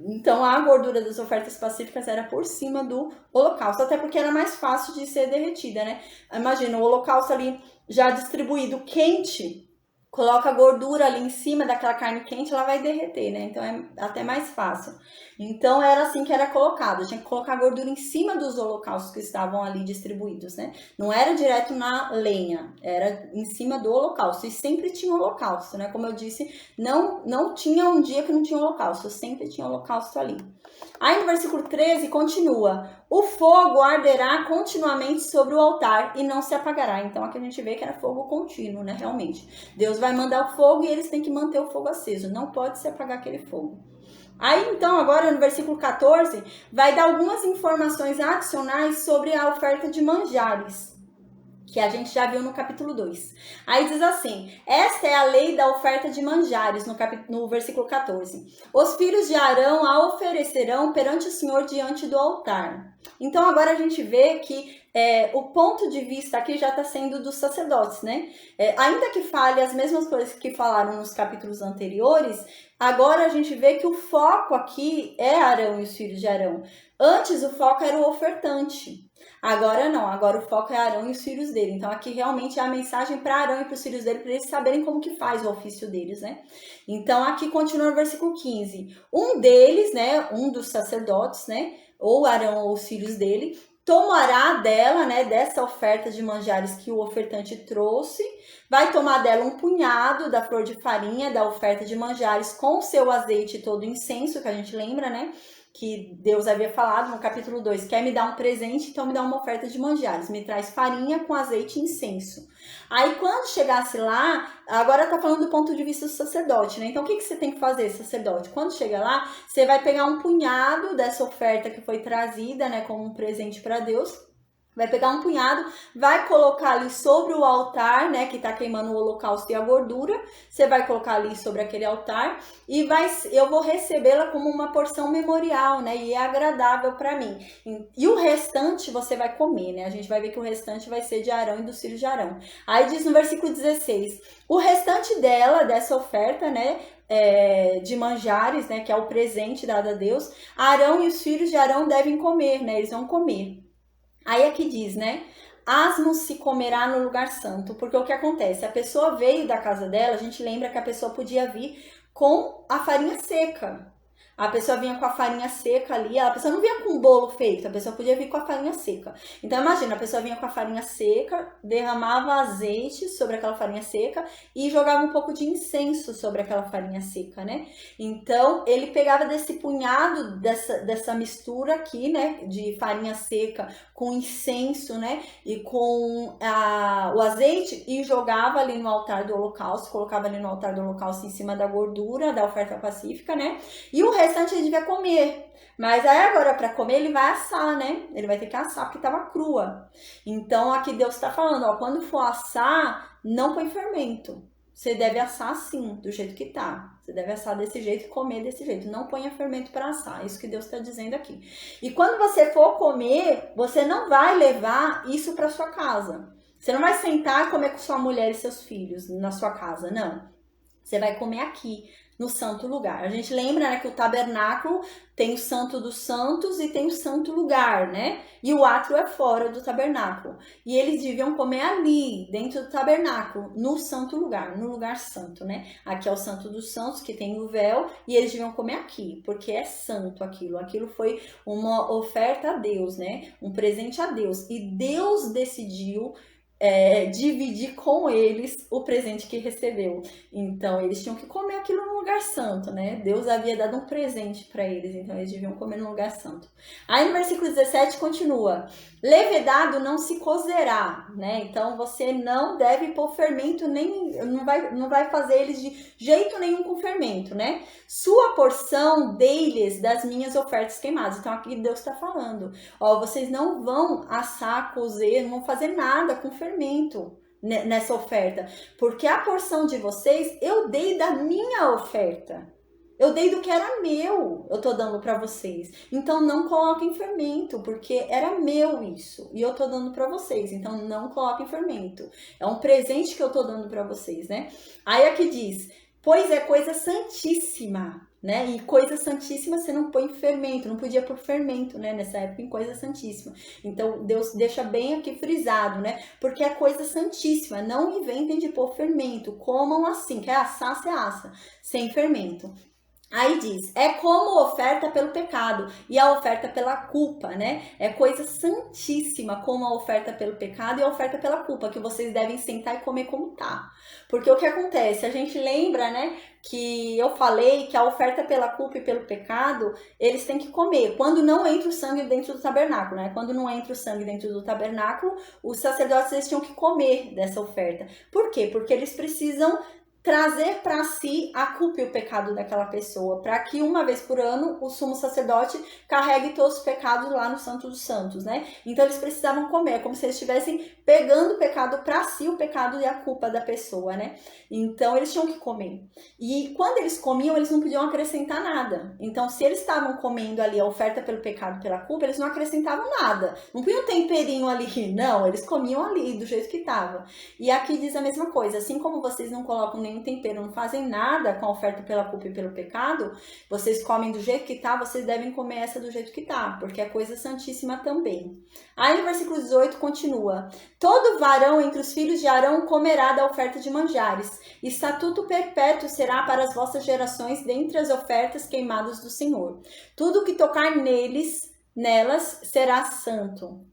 Então, a gordura das ofertas pacíficas era por cima do holocausto, até porque era mais fácil de ser derretida, né? Imagina, o holocausto ali já distribuído quente, coloca a gordura ali em cima daquela carne quente, ela vai derreter, né? Então, é até mais fácil. Então, era assim que era colocado. Tinha que colocar a gordura em cima dos holocaustos que estavam ali distribuídos, né? Não era direto na lenha, era em cima do holocausto. E sempre tinha holocausto, né? Como eu disse, não tinha um dia que não tinha holocausto. Sempre tinha holocausto ali. Aí no versículo 13 continua: o fogo arderá continuamente sobre o altar e não se apagará. Então aqui a gente vê que era fogo contínuo, né? Realmente. Deus vai mandar o fogo e eles têm que manter o fogo aceso. Não pode se apagar aquele fogo. Aí, então, agora no versículo 14, vai dar algumas informações adicionais sobre a oferta de manjares, que a gente já viu no capítulo 2. Aí diz assim: esta é a lei da oferta de manjares, no versículo 14. Os filhos de Arão a oferecerão perante o Senhor diante do altar. Então agora a gente vê que o ponto de vista aqui já está sendo dos sacerdotes, né? Ainda que fale as mesmas coisas que falaram nos capítulos anteriores, agora a gente vê que o foco aqui é Arão e os filhos de Arão. Antes o foco era o ofertante. Agora não, agora o foco é Arão e os filhos dele. Então aqui realmente é a mensagem para Arão e para os filhos dele, para eles saberem como que faz o ofício deles, né? Então aqui continua no versículo 15. Um deles, né, um dos sacerdotes, né, ou Arão ou os filhos dele, tomará dela, né, dessa oferta de manjares que o ofertante trouxe, vai tomar dela um punhado da flor de farinha, da oferta de manjares, com o seu azeite e todo o incenso, que a gente lembra, né? Que Deus havia falado no capítulo 2, quer me dar um presente, então me dá uma oferta de manjares, me traz farinha com azeite e incenso. Aí quando chegasse lá, agora tá falando do ponto de vista do sacerdote, né? Então o que você tem que fazer, sacerdote? Quando chega lá, você vai pegar um punhado dessa oferta que foi trazida, né, como um presente para Deus. Vai pegar um punhado, vai colocar ali sobre o altar, né, que tá queimando o holocausto e a gordura. Você vai colocar ali sobre aquele altar e eu vou recebê-la como uma porção memorial, né, e é agradável para mim. E o restante você vai comer, né? A gente vai ver que o restante vai ser de Arão e dos filhos de Arão. Aí diz no versículo 16: o restante dessa oferta, né, de manjares, né, que é o presente dado a Deus, Arão e os filhos de Arão devem comer, né? Eles vão comer. Aí aqui diz, né? Asmo se comerá no lugar santo, porque o que acontece? A pessoa veio da casa dela, a gente lembra que a pessoa podia vir com a farinha seca. A pessoa vinha com a farinha seca ali, a pessoa não vinha com o bolo feito, a pessoa podia vir com a farinha seca. Então imagina, a pessoa vinha com a farinha seca, derramava azeite sobre aquela farinha seca e jogava um pouco de incenso sobre aquela farinha seca, né? Então ele pegava desse punhado, dessa mistura aqui, né, de farinha seca com incenso, né, e com o azeite, e jogava ali no altar do holocausto, colocava ali no altar do holocausto em cima da gordura da oferta pacífica, né? E o restante ele devia comer. Mas aí agora para comer ele vai assar, né? Ele vai ter que assar porque estava crua. Então aqui Deus está falando, ó, quando for assar, não põe fermento. Você deve assar assim, do jeito que tá. Você deve assar desse jeito e comer desse jeito. Não ponha fermento para assar. É isso que Deus está dizendo aqui. E quando você for comer, você não vai levar isso para sua casa. Você não vai sentar e comer com sua mulher e seus filhos na sua casa, não. Você vai comer aqui, no santo lugar. A gente lembra, né, que o tabernáculo tem o santo dos santos e tem o santo lugar, né? E o átrio é fora do tabernáculo. E eles deviam comer ali, dentro do tabernáculo, no santo lugar, no lugar santo, né? Aqui é o santo dos santos, que tem o véu, e eles deviam comer aqui, porque é santo aquilo. Aquilo foi uma oferta a Deus, né? Um presente a Deus. E Deus decidiu dividir com eles o presente que recebeu. Então, eles tinham que comer aquilo no lugar santo, né? Deus havia dado um presente para eles, então eles deviam comer no lugar santo. Aí no versículo 17 continua: levedado não se cozerá, né? Então você não deve pôr fermento, nem não vai fazer eles de jeito nenhum com fermento, né? Sua porção dei-lhes das minhas ofertas queimadas. Então aqui Deus está falando, ó, vocês não vão assar, cozer, não vão fazer nada com fermento nessa oferta, porque a porção de vocês eu dei da minha oferta. Eu dei do que era meu, eu tô dando para vocês. Então não coloquem fermento, porque era meu isso. E eu tô dando para vocês. Então não coloquem fermento. É um presente que eu tô dando para vocês, né? Aí aqui diz: pois é coisa santíssima, né? E coisa santíssima você não põe fermento, não podia pôr fermento, né? Nessa época em coisa santíssima. Então Deus deixa bem aqui frisado, né? Porque é coisa santíssima. Não inventem de pôr fermento. Comam assim, quer assar, você assa, sem fermento. Aí diz, é como oferta pelo pecado e a oferta pela culpa, né? É coisa santíssima como a oferta pelo pecado e a oferta pela culpa, que vocês devem sentar e comer como tá. Porque o que acontece? A gente lembra, né, que eu falei que a oferta pela culpa e pelo pecado, eles têm que comer. Quando não entra o sangue dentro do tabernáculo, né? Quando não entra o sangue dentro do tabernáculo, os sacerdotes eles tinham que comer dessa oferta. Por quê? Porque eles precisam trazer para si a culpa e o pecado daquela pessoa, para que uma vez por ano o sumo sacerdote carregue todos os pecados lá no Santo dos Santos, né? Então eles precisavam comer, como se eles estivessem pegando o pecado para si, o pecado e a culpa da pessoa, né? Então eles tinham que comer. E quando eles comiam, eles não podiam acrescentar nada. Então se eles estavam comendo ali a oferta pelo pecado e pela culpa, eles não acrescentavam nada. Não punham um temperinho ali, não, eles comiam ali do jeito que estava. E aqui diz a mesma coisa, assim como vocês não colocam nenhum tempero, não fazem nada com a oferta pela culpa e pelo pecado, vocês comem do jeito que tá, vocês devem comer essa do jeito que tá, porque é coisa santíssima também. Aí no versículo 18 continua: todo varão entre os filhos de Arão comerá da oferta de manjares, estatuto perpétuo será para as vossas gerações dentre as ofertas queimadas do Senhor. Tudo que tocar nelas será santo.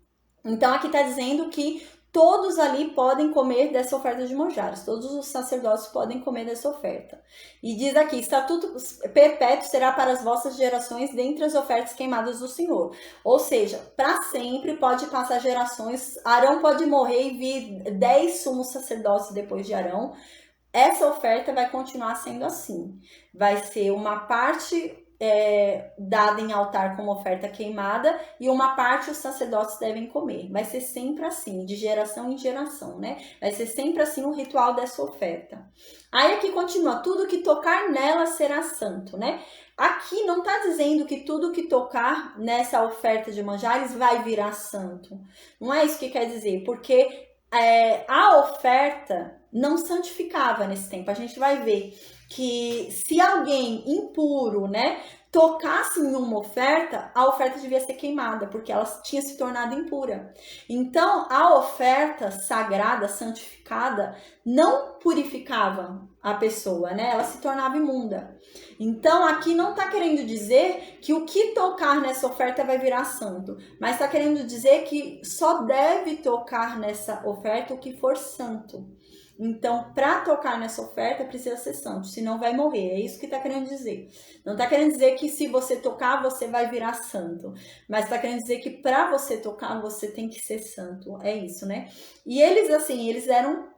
Então aqui está dizendo que todos ali podem comer dessa oferta de manjares. Todos os sacerdotes podem comer dessa oferta. E diz aqui, estatuto perpétuo será para as vossas gerações dentre as ofertas queimadas do Senhor. Ou seja, para sempre pode passar gerações. Arão pode morrer e vir 10 sumos sacerdotes depois de Arão. Essa oferta vai continuar sendo assim. Vai ser uma parte dada em altar como oferta queimada e uma parte os sacerdotes devem comer. Vai ser sempre assim, de geração em geração, né? Vai ser sempre assim o ritual dessa oferta. Aí aqui continua, tudo que tocar nela será santo, né? Aqui não está dizendo que tudo que tocar nessa oferta de manjares vai virar santo. Não é isso que quer dizer, porque a oferta não santificava nesse tempo. A gente vai ver que se alguém impuro, né, tocasse em uma oferta, a oferta devia ser queimada, porque ela tinha se tornado impura. Então, a oferta sagrada, santificada, não purificava a pessoa, né? Ela se tornava imunda. Então, aqui não está querendo dizer que o que tocar nessa oferta vai virar santo, mas está querendo dizer que só deve tocar nessa oferta o que for santo. Então, para tocar nessa oferta, precisa ser santo, senão vai morrer. É isso que está querendo dizer. Não está querendo dizer que se você tocar, você vai virar santo. Mas está querendo dizer que para você tocar, você tem que ser santo. É isso, né? E eles, assim, eles eram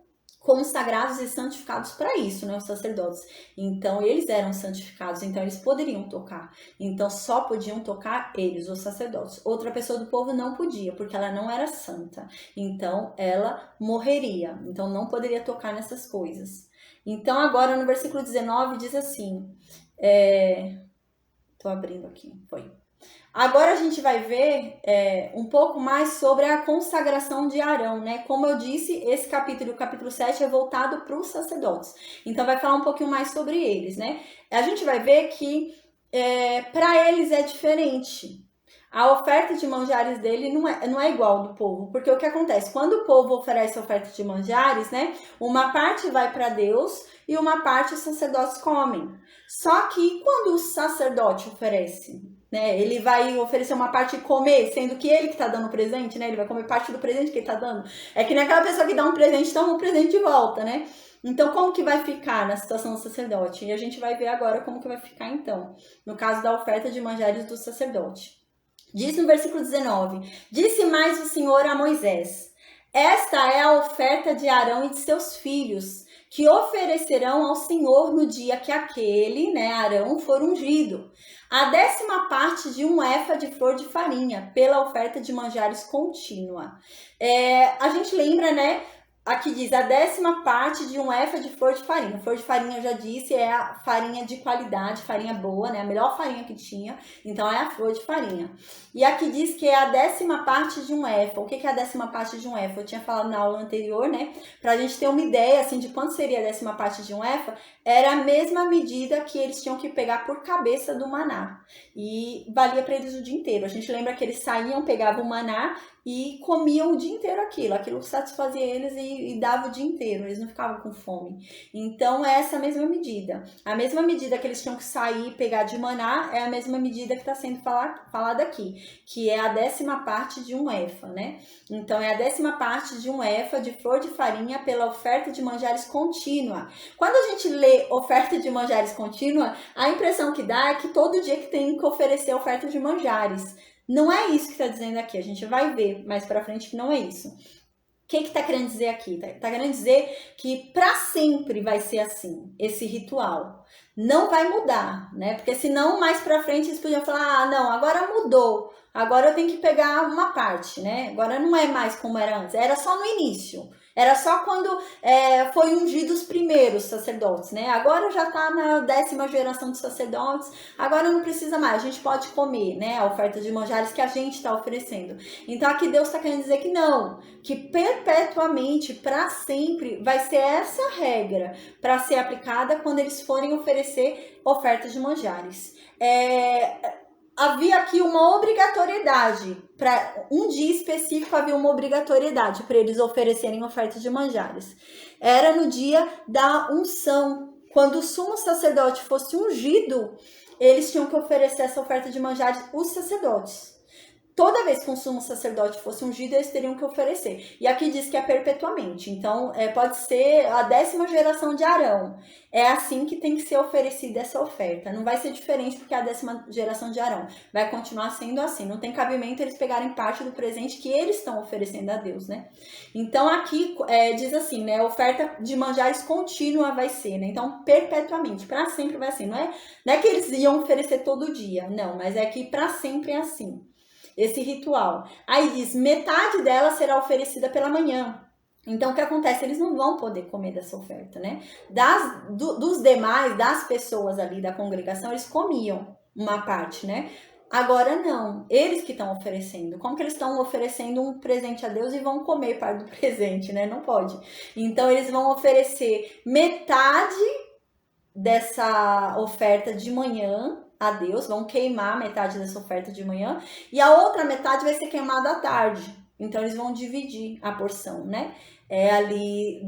consagrados e santificados para isso, né, os sacerdotes. Então, eles eram santificados, então eles poderiam tocar. Então, só podiam tocar eles, os sacerdotes. Outra pessoa do povo não podia, porque ela não era santa. Então, ela morreria. Então, não poderia tocar nessas coisas. Então, agora no versículo 19 diz assim, tô abrindo aqui, foi. Agora a gente vai ver um pouco mais sobre a consagração de Arão, né? Como eu disse, esse capítulo, o capítulo 7, é voltado para os sacerdotes. Então vai falar um pouquinho mais sobre eles, né? A gente vai ver que para eles é diferente. A oferta de manjares dele não é igual do povo, porque o que acontece? Quando o povo oferece a oferta de manjares, né? Uma parte vai para Deus e uma parte os sacerdotes comem. Só que quando o sacerdote oferece né? Ele vai oferecer uma parte e comer, sendo que ele que tá dando o presente, né? Ele vai comer parte do presente que ele tá dando. É que nem aquela pessoa que dá um presente, toma um presente de volta, né? Então, como que vai ficar na situação do sacerdote? E a gente vai ver agora como que vai ficar, então, no caso da oferta de manjares do sacerdote. Diz no versículo 19: Disse mais o Senhor a Moisés: Esta é a oferta de Arão e de seus filhos, que oferecerão ao Senhor no dia que aquele, né, Arão, for ungido. A 10ª parte de um efa de flor de farinha, pela oferta de manjares contínua. A gente lembra, né? Aqui diz a 10ª parte de um efa de flor de farinha. Flor de farinha, eu já disse, é a farinha de qualidade, farinha boa, né? A melhor farinha que tinha. Então, é a flor de farinha. E aqui diz que é a 10ª parte de um efa. O que é a 10ª parte de um efa? Eu tinha falado na aula anterior, né? Pra gente ter uma ideia, assim, de quanto seria a 10ª parte de um efa, era a mesma medida que eles tinham que pegar por cabeça do maná. E valia para eles o dia inteiro. A gente lembra que eles saíam, pegavam o maná e comiam o dia inteiro aquilo satisfazia eles e dava o dia inteiro, eles não ficavam com fome. Então é essa mesma medida. A mesma medida que eles tinham que sair e pegar de maná é a mesma medida que está sendo falada aqui, que é a 10ª parte de um efa, né? Então é a 10ª parte de um efa de flor de farinha pela oferta de manjares contínua. Quando a gente lê oferta de manjares contínua, a impressão que dá é que todo dia que tem que oferecer oferta de manjares. Não é isso que está dizendo aqui, a gente vai ver mais para frente que não é isso. O que está querendo dizer aqui? Está querendo dizer que para sempre vai ser assim, esse ritual. Não vai mudar, né? Porque senão mais para frente eles podiam falar, não, agora mudou, agora eu tenho que pegar uma parte, né? Agora não é mais como era antes, era só no início. Era só quando foi ungido os primeiros sacerdotes, né? Agora já está na 10ª geração de sacerdotes, agora não precisa mais, a gente pode comer, né? A oferta de manjares que a gente está oferecendo. Então aqui Deus está querendo dizer que não, que perpetuamente, para sempre, vai ser essa regra para ser aplicada quando eles forem oferecer ofertas de manjares. Havia aqui uma obrigatoriedade, para um dia específico havia uma obrigatoriedade para eles oferecerem ofertas de manjares. Era no dia da unção, quando o sumo sacerdote fosse ungido, eles tinham que oferecer essa oferta de manjares, os sacerdotes. Toda vez que um sumo sacerdote fosse ungido, eles teriam que oferecer. E aqui diz que é perpetuamente. Então, pode ser a 10ª geração de Arão. É assim que tem que ser oferecida essa oferta. Não vai ser diferente porque é a 10ª geração de Arão. Vai continuar sendo assim. Não tem cabimento eles pegarem parte do presente que eles estão oferecendo a Deus, né? Então, aqui diz assim, né? Oferta de manjares contínua vai ser, né? Então, perpetuamente. Para sempre vai ser. Não é que eles iam oferecer todo dia. Não, mas é que para sempre é assim. Esse ritual. Aí diz, metade dela será oferecida pela manhã. Então, o que acontece? Eles não vão poder comer dessa oferta, né? Dos demais, das pessoas ali da congregação, eles comiam uma parte, né? Agora não, eles que estão oferecendo. Como que eles estão oferecendo um presente a Deus e vão comer parte do presente, né? Não pode. Então, eles vão oferecer metade dessa oferta de manhã a Deus, vão queimar metade dessa oferta de manhã, e a outra metade vai ser queimada à tarde. Então, eles vão dividir a porção, né? Ali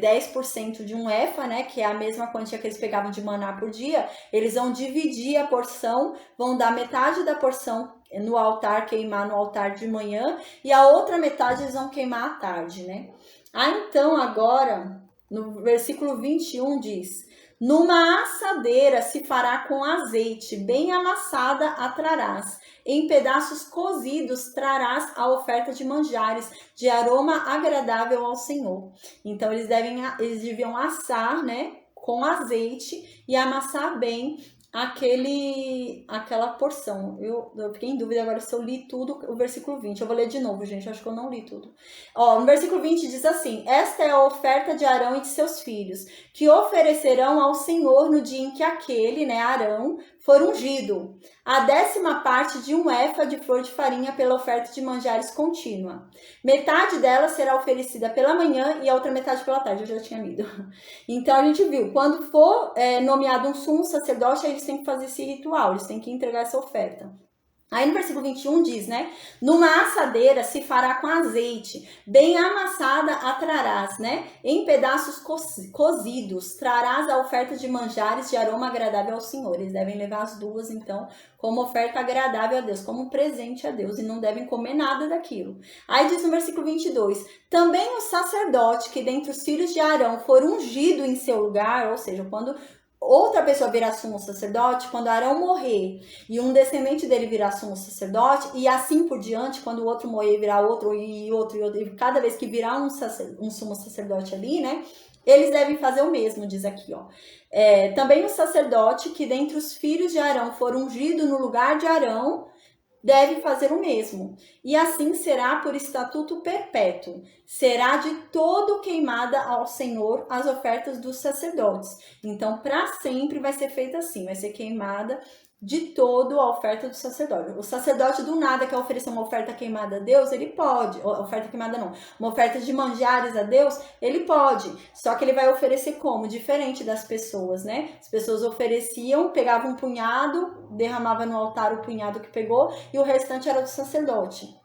10% de um efa, né? Que é a mesma quantia que eles pegavam de maná por dia. Eles vão dividir a porção, vão dar metade da porção no altar, queimar no altar de manhã, e a outra metade eles vão queimar à tarde, né? Então, agora, no versículo 21 diz: numa assadeira se fará com azeite, bem amassada a trarás. Em pedaços cozidos trarás a oferta de manjares, de aroma agradável ao Senhor. Então, eles deviam assar, né, com azeite e amassar bem aquela porção. Eu fiquei em dúvida agora se eu li tudo, o versículo 20. Eu vou ler de novo, gente, eu acho que eu não li tudo. No versículo 20 diz assim: esta é a oferta de Arão e de seus filhos, que oferecerão ao Senhor no dia em que aquele, né, Arão, for ungido. A 10ª parte de um efa de flor de farinha pela oferta de manjares contínua. Metade dela será oferecida pela manhã e a outra metade pela tarde. Eu já tinha lido. Então, a gente viu, quando for nomeado um sumo sacerdote, eles têm que fazer esse ritual, eles têm que entregar essa oferta. Aí no versículo 21 diz, né? Numa assadeira se fará com azeite, bem amassada a trarás, né? Em pedaços cozidos, trarás a oferta de manjares de aroma agradável ao Senhor. Eles devem levar as duas, então, como oferta agradável a Deus, como presente a Deus, e não devem comer nada daquilo. Aí diz no versículo 22, também o sacerdote que dentre os filhos de Arão for ungido em seu lugar, ou seja, quando outra pessoa virar sumo sacerdote, quando Arão morrer e um descendente dele virar sumo sacerdote, e assim por diante, quando o outro morrer virar outro, e cada vez que virar um sumo sacerdote ali, né, eles devem fazer o mesmo, diz aqui, ó. Também o sacerdote que dentre os filhos de Arão for ungido no lugar de Arão, deve fazer o mesmo. E assim será por estatuto perpétuo. Será de todo queimada ao Senhor as ofertas dos sacerdotes. Então, para sempre vai ser feita assim, vai ser queimada de todo a oferta do sacerdote. O sacerdote do nada quer oferecer uma oferta queimada a Deus, ele pode. Oferta queimada não, uma oferta de manjares a Deus, ele pode. Só que ele vai oferecer como? Diferente das pessoas, né? As pessoas ofereciam, pegavam um punhado, derramava no altar o punhado que pegou e o restante era do sacerdote.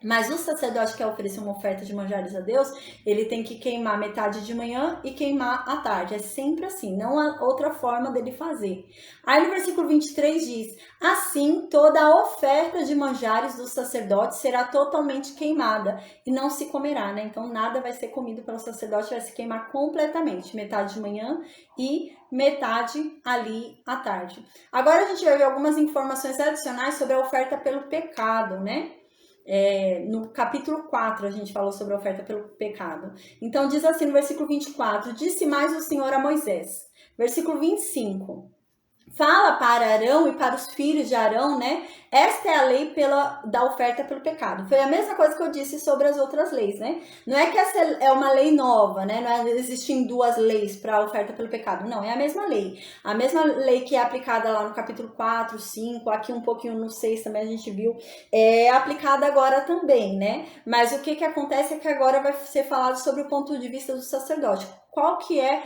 Mas o sacerdote que quer oferecer uma oferta de manjares a Deus, ele tem que queimar metade de manhã e queimar à tarde. É sempre assim, não há outra forma dele fazer. Aí no versículo 23 diz, assim toda a oferta de manjares do sacerdote será totalmente queimada e não se comerá, né? Então nada vai ser comido pelo sacerdote, vai se queimar completamente, metade de manhã e metade ali à tarde. Agora a gente vai ver algumas informações adicionais sobre a oferta pelo pecado, né? No capítulo 4 a gente falou sobre a oferta pelo pecado. Então diz assim no versículo 24, disse mais o Senhor a Moisés. Versículo 25, fala para Arão e para os filhos de Arão, né? Esta é a lei da oferta pelo pecado. Foi a mesma coisa que eu disse sobre as outras leis, né? Não é que essa é uma lei nova, né? Não existem duas leis para a oferta pelo pecado. Não, é a mesma lei. A mesma lei que é aplicada lá no capítulo 4, 5, aqui um pouquinho no 6 também a gente viu, é aplicada agora também, né? Mas o que acontece é que agora vai ser falado sobre o ponto de vista do sacerdote. Qual que é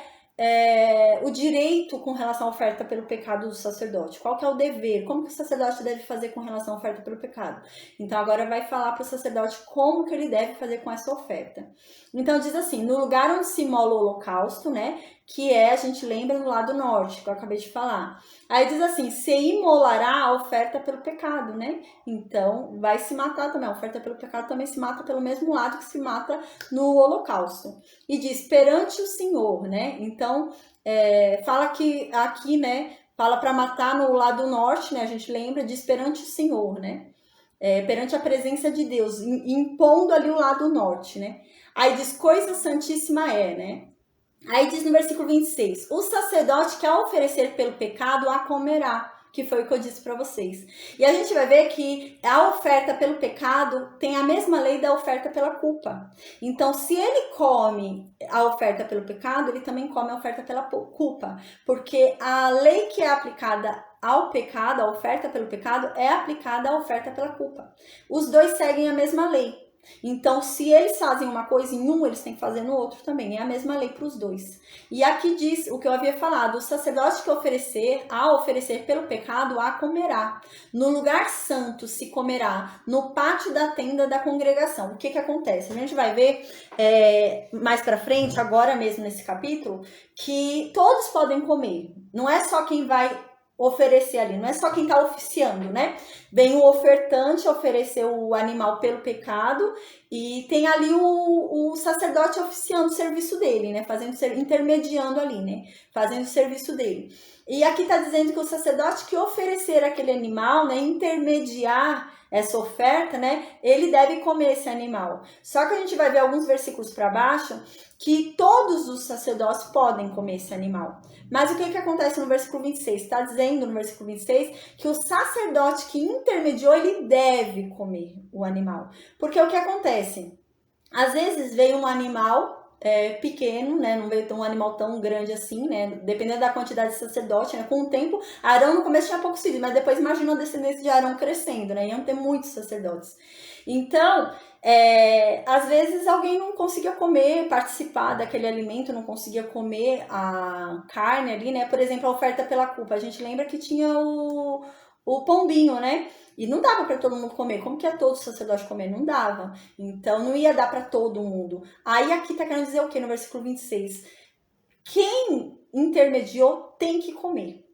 o direito com relação à oferta pelo pecado do sacerdote? Qual que é o dever? Como que o sacerdote deve fazer com relação à oferta pelo pecado? Então agora vai falar para o sacerdote como que ele deve fazer com essa oferta. Então diz assim, no lugar onde se imola o holocausto, né, que a gente lembra no lado norte, que eu acabei de falar. Aí diz assim, se imolará a oferta pelo pecado, né? Então vai se matar também, a oferta pelo pecado também se mata pelo mesmo lado que se mata no holocausto. E diz, perante o Senhor, né? Então, fala que aqui, né, fala para matar no lado norte, né? A gente lembra, diz perante o Senhor, né? Perante a presença de Deus, impondo ali o lado norte, né? Aí diz, coisa santíssima né? Aí diz no versículo 26, o sacerdote que ao oferecer pelo pecado a comerá, que foi o que eu disse para vocês. E a gente vai ver que a oferta pelo pecado tem a mesma lei da oferta pela culpa. Então, se ele come a oferta pelo pecado, ele também come a oferta pela culpa. Porque a lei que é aplicada ao pecado, a oferta pelo pecado, é aplicada à oferta pela culpa. Os dois seguem a mesma lei. Então, se eles fazem uma coisa em um, eles têm que fazer no outro também. É a mesma lei para os dois. E aqui diz o que eu havia falado: o sacerdote que oferecer pelo pecado, a comerá. No lugar santo se comerá, no pátio da tenda da congregação. O que acontece? A gente vai ver mais para frente, agora mesmo nesse capítulo, que todos podem comer. Não é só quem vai oferecer ali, não é só quem está oficiando, né? Vem o ofertante oferecer o animal pelo pecado e tem ali o sacerdote oficiando o serviço dele, né? Intermediando ali, né? Fazendo o serviço dele. E aqui está dizendo que o sacerdote que oferecer aquele animal, né? Intermediar essa oferta, né? Ele deve comer esse animal. Só que a gente vai ver alguns versículos para baixo que todos os sacerdotes podem comer esse animal. Mas o que acontece no versículo 26? Está dizendo no versículo 26 que o sacerdote que intermediou, ele deve comer o animal. Porque o que acontece? Às vezes veio um animal pequeno, né? Não veio um animal tão grande assim, né? Dependendo da quantidade de sacerdote, né? Com o tempo, Arão no começo tinha poucos filhos, mas depois imagina a descendência de Arão crescendo, né? Iam ter muitos sacerdotes. Então, às vezes alguém não conseguia comer, participar daquele alimento, não conseguia comer a carne ali, né? Por exemplo, a oferta pela culpa. A gente lembra que tinha o pombinho, né? E não dava para todo mundo comer. Como que é todo sacerdote comer? Não dava. Então não ia dar para todo mundo. Aí aqui tá querendo dizer o que no versículo 26? Quem intermediou tem que comer.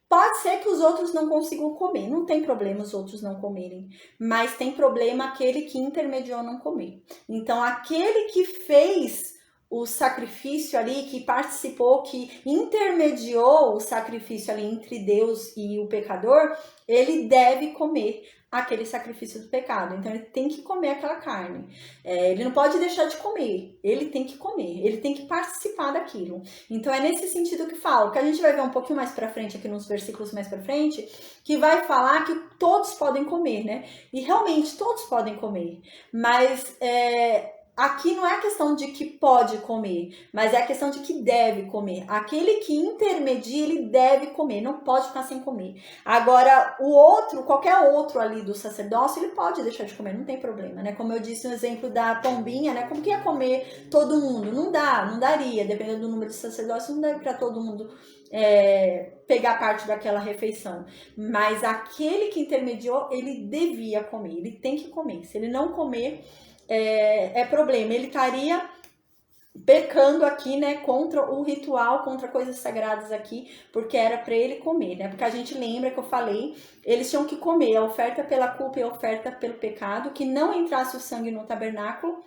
Pode ser que os outros não consigam comer, não tem problema os outros não comerem, mas tem problema aquele que intermediou não comer. Então, aquele que fez o sacrifício ali, que participou, que intermediou o sacrifício ali entre Deus e o pecador, ele deve comer aquele sacrifício do pecado. Então, ele tem que comer aquela carne. Ele não pode deixar de comer, ele tem que comer, ele tem que participar daquilo. Então, é nesse sentido que falo, que a gente vai ver um pouquinho mais pra frente, aqui nos versículos mais pra frente, que vai falar que todos podem comer, né? E realmente, todos podem comer. Mas, aqui não é a questão de que pode comer, mas é a questão de que deve comer. Aquele que intermedia, ele deve comer, não pode ficar sem comer. Agora, o outro, qualquer outro ali do sacerdócio, ele pode deixar de comer, não tem problema, né? Como eu disse no exemplo da pombinha, né? Como que ia comer todo mundo? Não dá, não daria, dependendo do número de sacerdócio, não daria para todo mundo pegar parte daquela refeição. Mas aquele que intermediou, ele devia comer, ele tem que comer. Se ele não comer, é problema, ele estaria pecando aqui, né, contra o ritual, contra coisas sagradas aqui, porque era para ele comer, né, porque a gente lembra que eu falei, eles tinham que comer a oferta pela culpa e a oferta pelo pecado, que não entrasse o sangue no tabernáculo,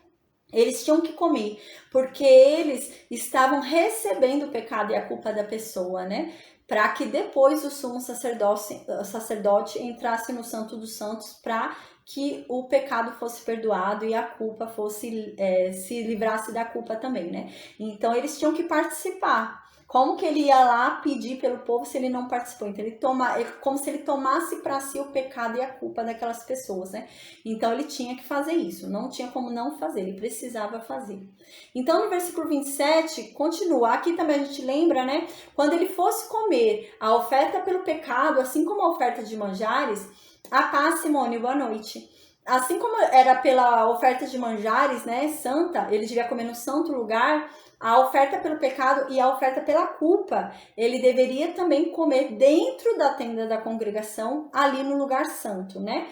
eles tinham que comer, porque eles estavam recebendo o pecado e a culpa da pessoa, né, para que depois o sumo sacerdote entrasse no Santo dos Santos para que o pecado fosse perdoado e a culpa fosse, se livrasse da culpa também, né? Então eles tinham que participar. Como que ele ia lá pedir pelo povo se ele não participou? Então como se ele tomasse para si o pecado e a culpa daquelas pessoas, né? Então ele tinha que fazer isso, não tinha como não fazer, ele precisava fazer. Então no versículo 27, continua, aqui também a gente lembra, né? Quando ele fosse comer a oferta pelo pecado, assim como a oferta de manjares, a paz, Simone, boa noite. Assim como era pela oferta de manjares, né, santa, ele devia comer no santo lugar, a oferta pelo pecado e a oferta pela culpa, ele deveria também comer dentro da tenda da congregação, ali no lugar santo, né?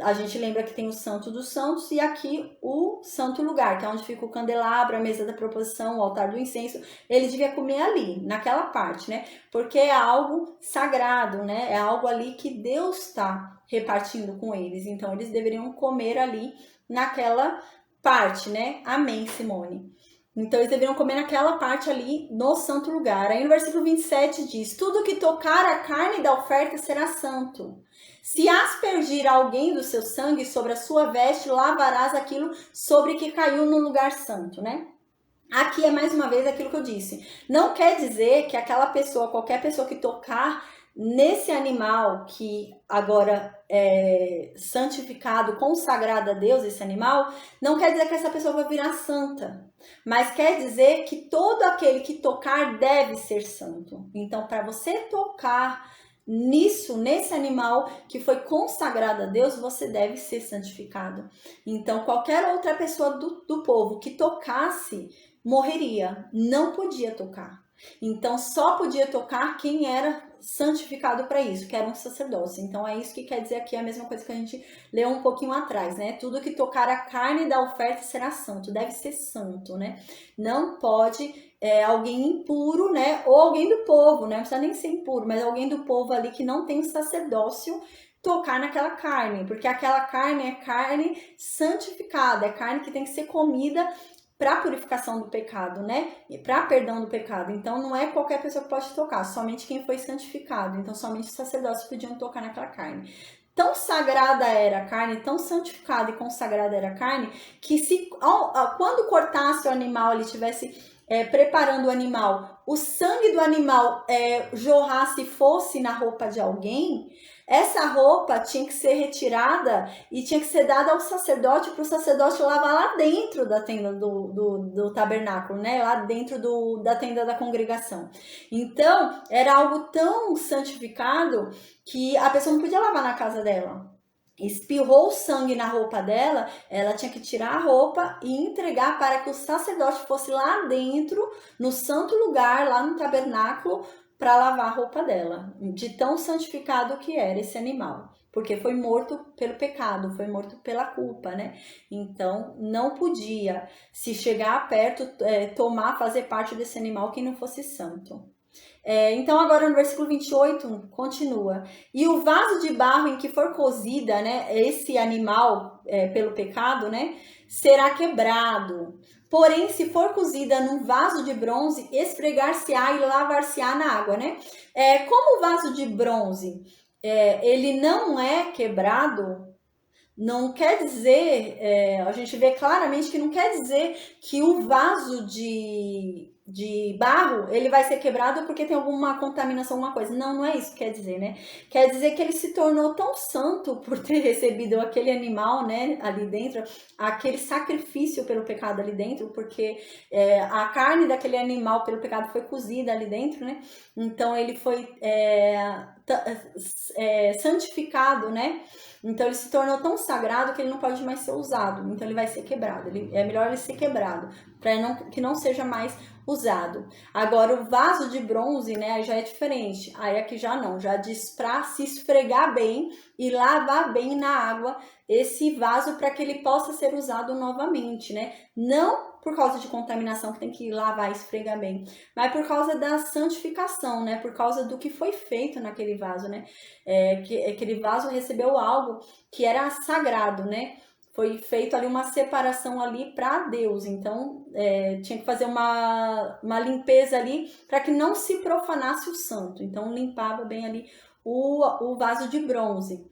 A gente lembra que tem o Santo dos Santos e aqui o Santo Lugar, que é onde fica o candelabro, a mesa da proposição, o altar do incenso. Ele devia comer ali, naquela parte, né? Porque é algo sagrado, né? É algo ali que Deus está repartindo com eles. Então, eles deveriam comer ali naquela parte, né? Amém, Simone. Então, eles deveriam comer naquela parte ali no santo lugar. Aí no versículo 27 diz: tudo que tocar a carne da oferta será santo. Se aspergir alguém do seu sangue sobre a sua veste, lavarás aquilo sobre que caiu no lugar santo, né? Aqui é mais uma vez aquilo que eu disse. Não quer dizer que aquela pessoa, qualquer pessoa que tocar nesse animal que agora é santificado, consagrado a Deus, esse animal, não quer dizer que essa pessoa vai virar santa, mas quer dizer que todo aquele que tocar deve ser santo. Então, para você tocar nesse animal que foi consagrado a Deus, você deve ser santificado. Então, qualquer outra pessoa do povo que tocasse, morreria, não podia tocar. Então, só podia tocar quem era santificado para isso, que era um sacerdócio. Então, é isso que quer dizer aqui, a mesma coisa que a gente leu um pouquinho atrás, né? Tudo que tocar a carne da oferta será santo, deve ser santo, né? Não pode alguém impuro, né? Ou alguém do povo, né? Não precisa nem ser impuro, mas alguém do povo ali que não tem o sacerdócio tocar naquela carne, porque aquela carne é carne santificada, é carne que tem que ser comida para purificação do pecado, né? E para perdão do pecado. Então, não é qualquer pessoa que pode tocar, somente quem foi santificado. Então, somente os sacerdotes podiam tocar naquela carne. Tão sagrada era a carne, tão santificada e consagrada era a carne, que quando cortasse o animal, ele tivesse preparando o animal, o sangue do animal jorrasse e fosse na roupa de alguém, essa roupa tinha que ser retirada e tinha que ser dada ao sacerdote para o sacerdote lavar lá dentro da tenda do tabernáculo, né? Lá dentro da tenda da congregação. Então, era algo tão santificado que a pessoa não podia lavar na casa dela. Espirrou sangue na roupa dela, ela tinha que tirar a roupa e entregar para que o sacerdote fosse lá dentro, no santo lugar, lá no tabernáculo, para lavar a roupa dela, de tão santificado que era esse animal, porque foi morto pelo pecado, foi morto pela culpa, né? Então não podia se chegar perto, tomar, fazer parte desse animal quem não fosse santo. Então agora no versículo 28 continua: e o vaso de barro em que for cozida, né, esse animal pelo pecado, né, será quebrado. Porém, se for cozida num vaso de bronze, esfregar-se-á e lavar-se-á na água, né? Como o vaso de bronze ele não é quebrado, não quer dizer, a gente vê claramente que não quer dizer que o vaso de barro ele vai ser quebrado porque tem alguma contaminação, alguma coisa. Não, não é isso que quer dizer, né? Quer dizer que ele se tornou tão santo por ter recebido aquele animal, né, ali dentro, aquele sacrifício pelo pecado ali dentro, porque a carne daquele animal pelo pecado foi cozida ali dentro, né? Então ele foi santificado, né? Então ele se tornou tão sagrado que ele não pode mais ser usado. Então ele vai ser quebrado. É melhor ele ser quebrado, para que não seja mais usado. Agora o vaso de bronze, né, aí já é diferente. Aí aqui já não, já diz para se esfregar bem e lavar bem na água esse vaso para que ele possa ser usado novamente, né? Não por causa de contaminação que tem que lavar e esfregar bem, mas por causa da santificação, né? Por causa do que foi feito naquele vaso, né? Que aquele vaso recebeu algo que era sagrado, né? Foi feito ali uma separação ali para Deus, então tinha que fazer uma limpeza ali para que não se profanasse o santo, então limpava bem ali o vaso de bronze.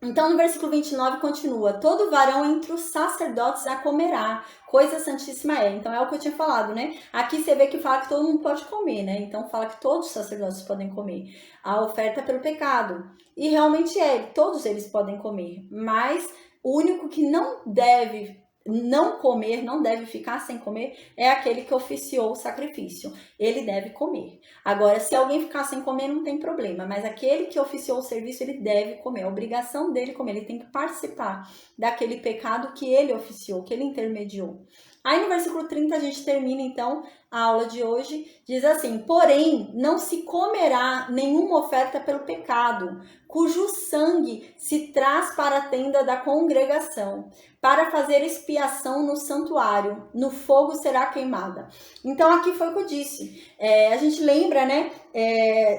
Então, no versículo 29 continua: todo varão entre os sacerdotes a comerá, coisa santíssima é. Então, é o que eu tinha falado, né? Aqui você vê que fala que todo mundo pode comer, né? Então, fala que todos os sacerdotes podem comer a oferta pelo pecado. E realmente todos eles podem comer. Mas o único que não deve não comer, não deve ficar sem comer, é aquele que oficiou o sacrifício. Ele deve comer. Agora, se alguém ficar sem comer, não tem problema, mas aquele que oficiou o serviço, ele deve comer. É a obrigação dele comer, ele tem que participar daquele pecado que ele oficiou, que ele intermediou. Aí no versículo 30 a gente termina então a aula de hoje, diz assim: porém, não se comerá nenhuma oferta pelo pecado, cujo sangue se traz para a tenda da congregação, para fazer expiação no santuário, no fogo será queimada. Então aqui foi o que eu disse, a gente lembra, né,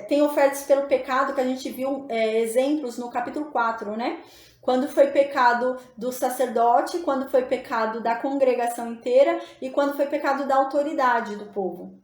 tem ofertas pelo pecado que a gente viu exemplos no capítulo 4, né? Quando foi pecado do sacerdote, quando foi pecado da congregação inteira e quando foi pecado da autoridade do povo.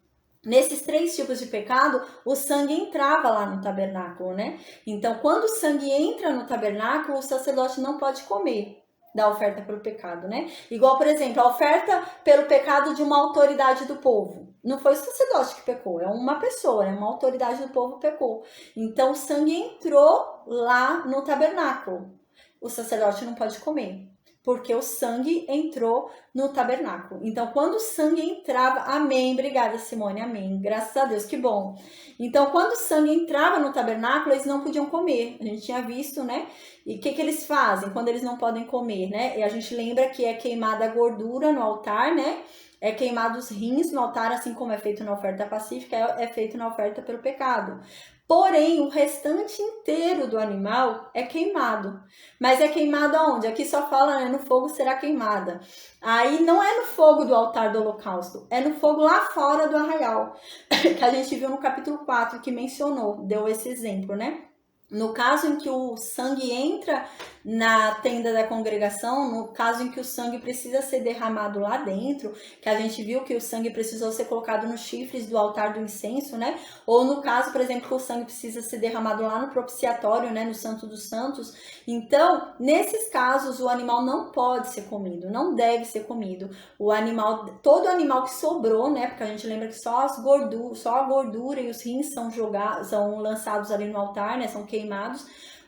Nesses 3 tipos de pecado, o sangue entrava lá no tabernáculo, né? Então, quando o sangue entra no tabernáculo, o sacerdote não pode comer da oferta pelo pecado, né? Igual, por exemplo, a oferta pelo pecado de uma autoridade do povo. Não foi o sacerdote que pecou, é uma pessoa, né? Uma autoridade do povo pecou. Então, o sangue entrou lá no tabernáculo. O sacerdote não pode comer, porque o sangue entrou no tabernáculo. Então, quando o sangue entrava, amém, obrigada Simone, amém, graças a Deus, que bom. Então, quando o sangue entrava no tabernáculo, eles não podiam comer, a gente tinha visto, né? E o que eles fazem quando eles não podem comer, né? E a gente lembra que é queimada a gordura no altar, né? É queimado os rins no altar, assim como é feito na oferta pacífica, é feito na oferta pelo pecado. Porém, o restante inteiro do animal é queimado. Mas é queimado aonde? Aqui só fala, né, no fogo será queimada. Aí não é no fogo do altar do holocausto, é no fogo lá fora do arraial, que a gente viu no capítulo 4, que mencionou, deu esse exemplo, né? No caso em que o sangue entra na tenda da congregação, no caso em que o sangue precisa ser derramado lá dentro, que a gente viu que o sangue precisou ser colocado nos chifres do altar do incenso, né? Ou no caso, por exemplo, que o sangue precisa ser derramado lá no propiciatório, né? No Santo dos Santos. Então, nesses casos, o animal não pode ser comido, não deve ser comido. O animal, todo animal que sobrou, né? Porque a gente lembra que só a gordura e os rins são lançados ali no altar, né? São queimados.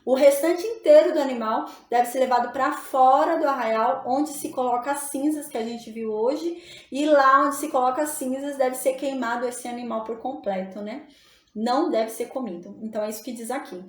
O restante inteiro do animal deve ser levado para fora do arraial, onde se coloca as cinzas que a gente viu hoje, e lá onde se coloca as cinzas deve ser queimado esse animal por completo, né? Não deve ser comido. Então é isso que diz aqui.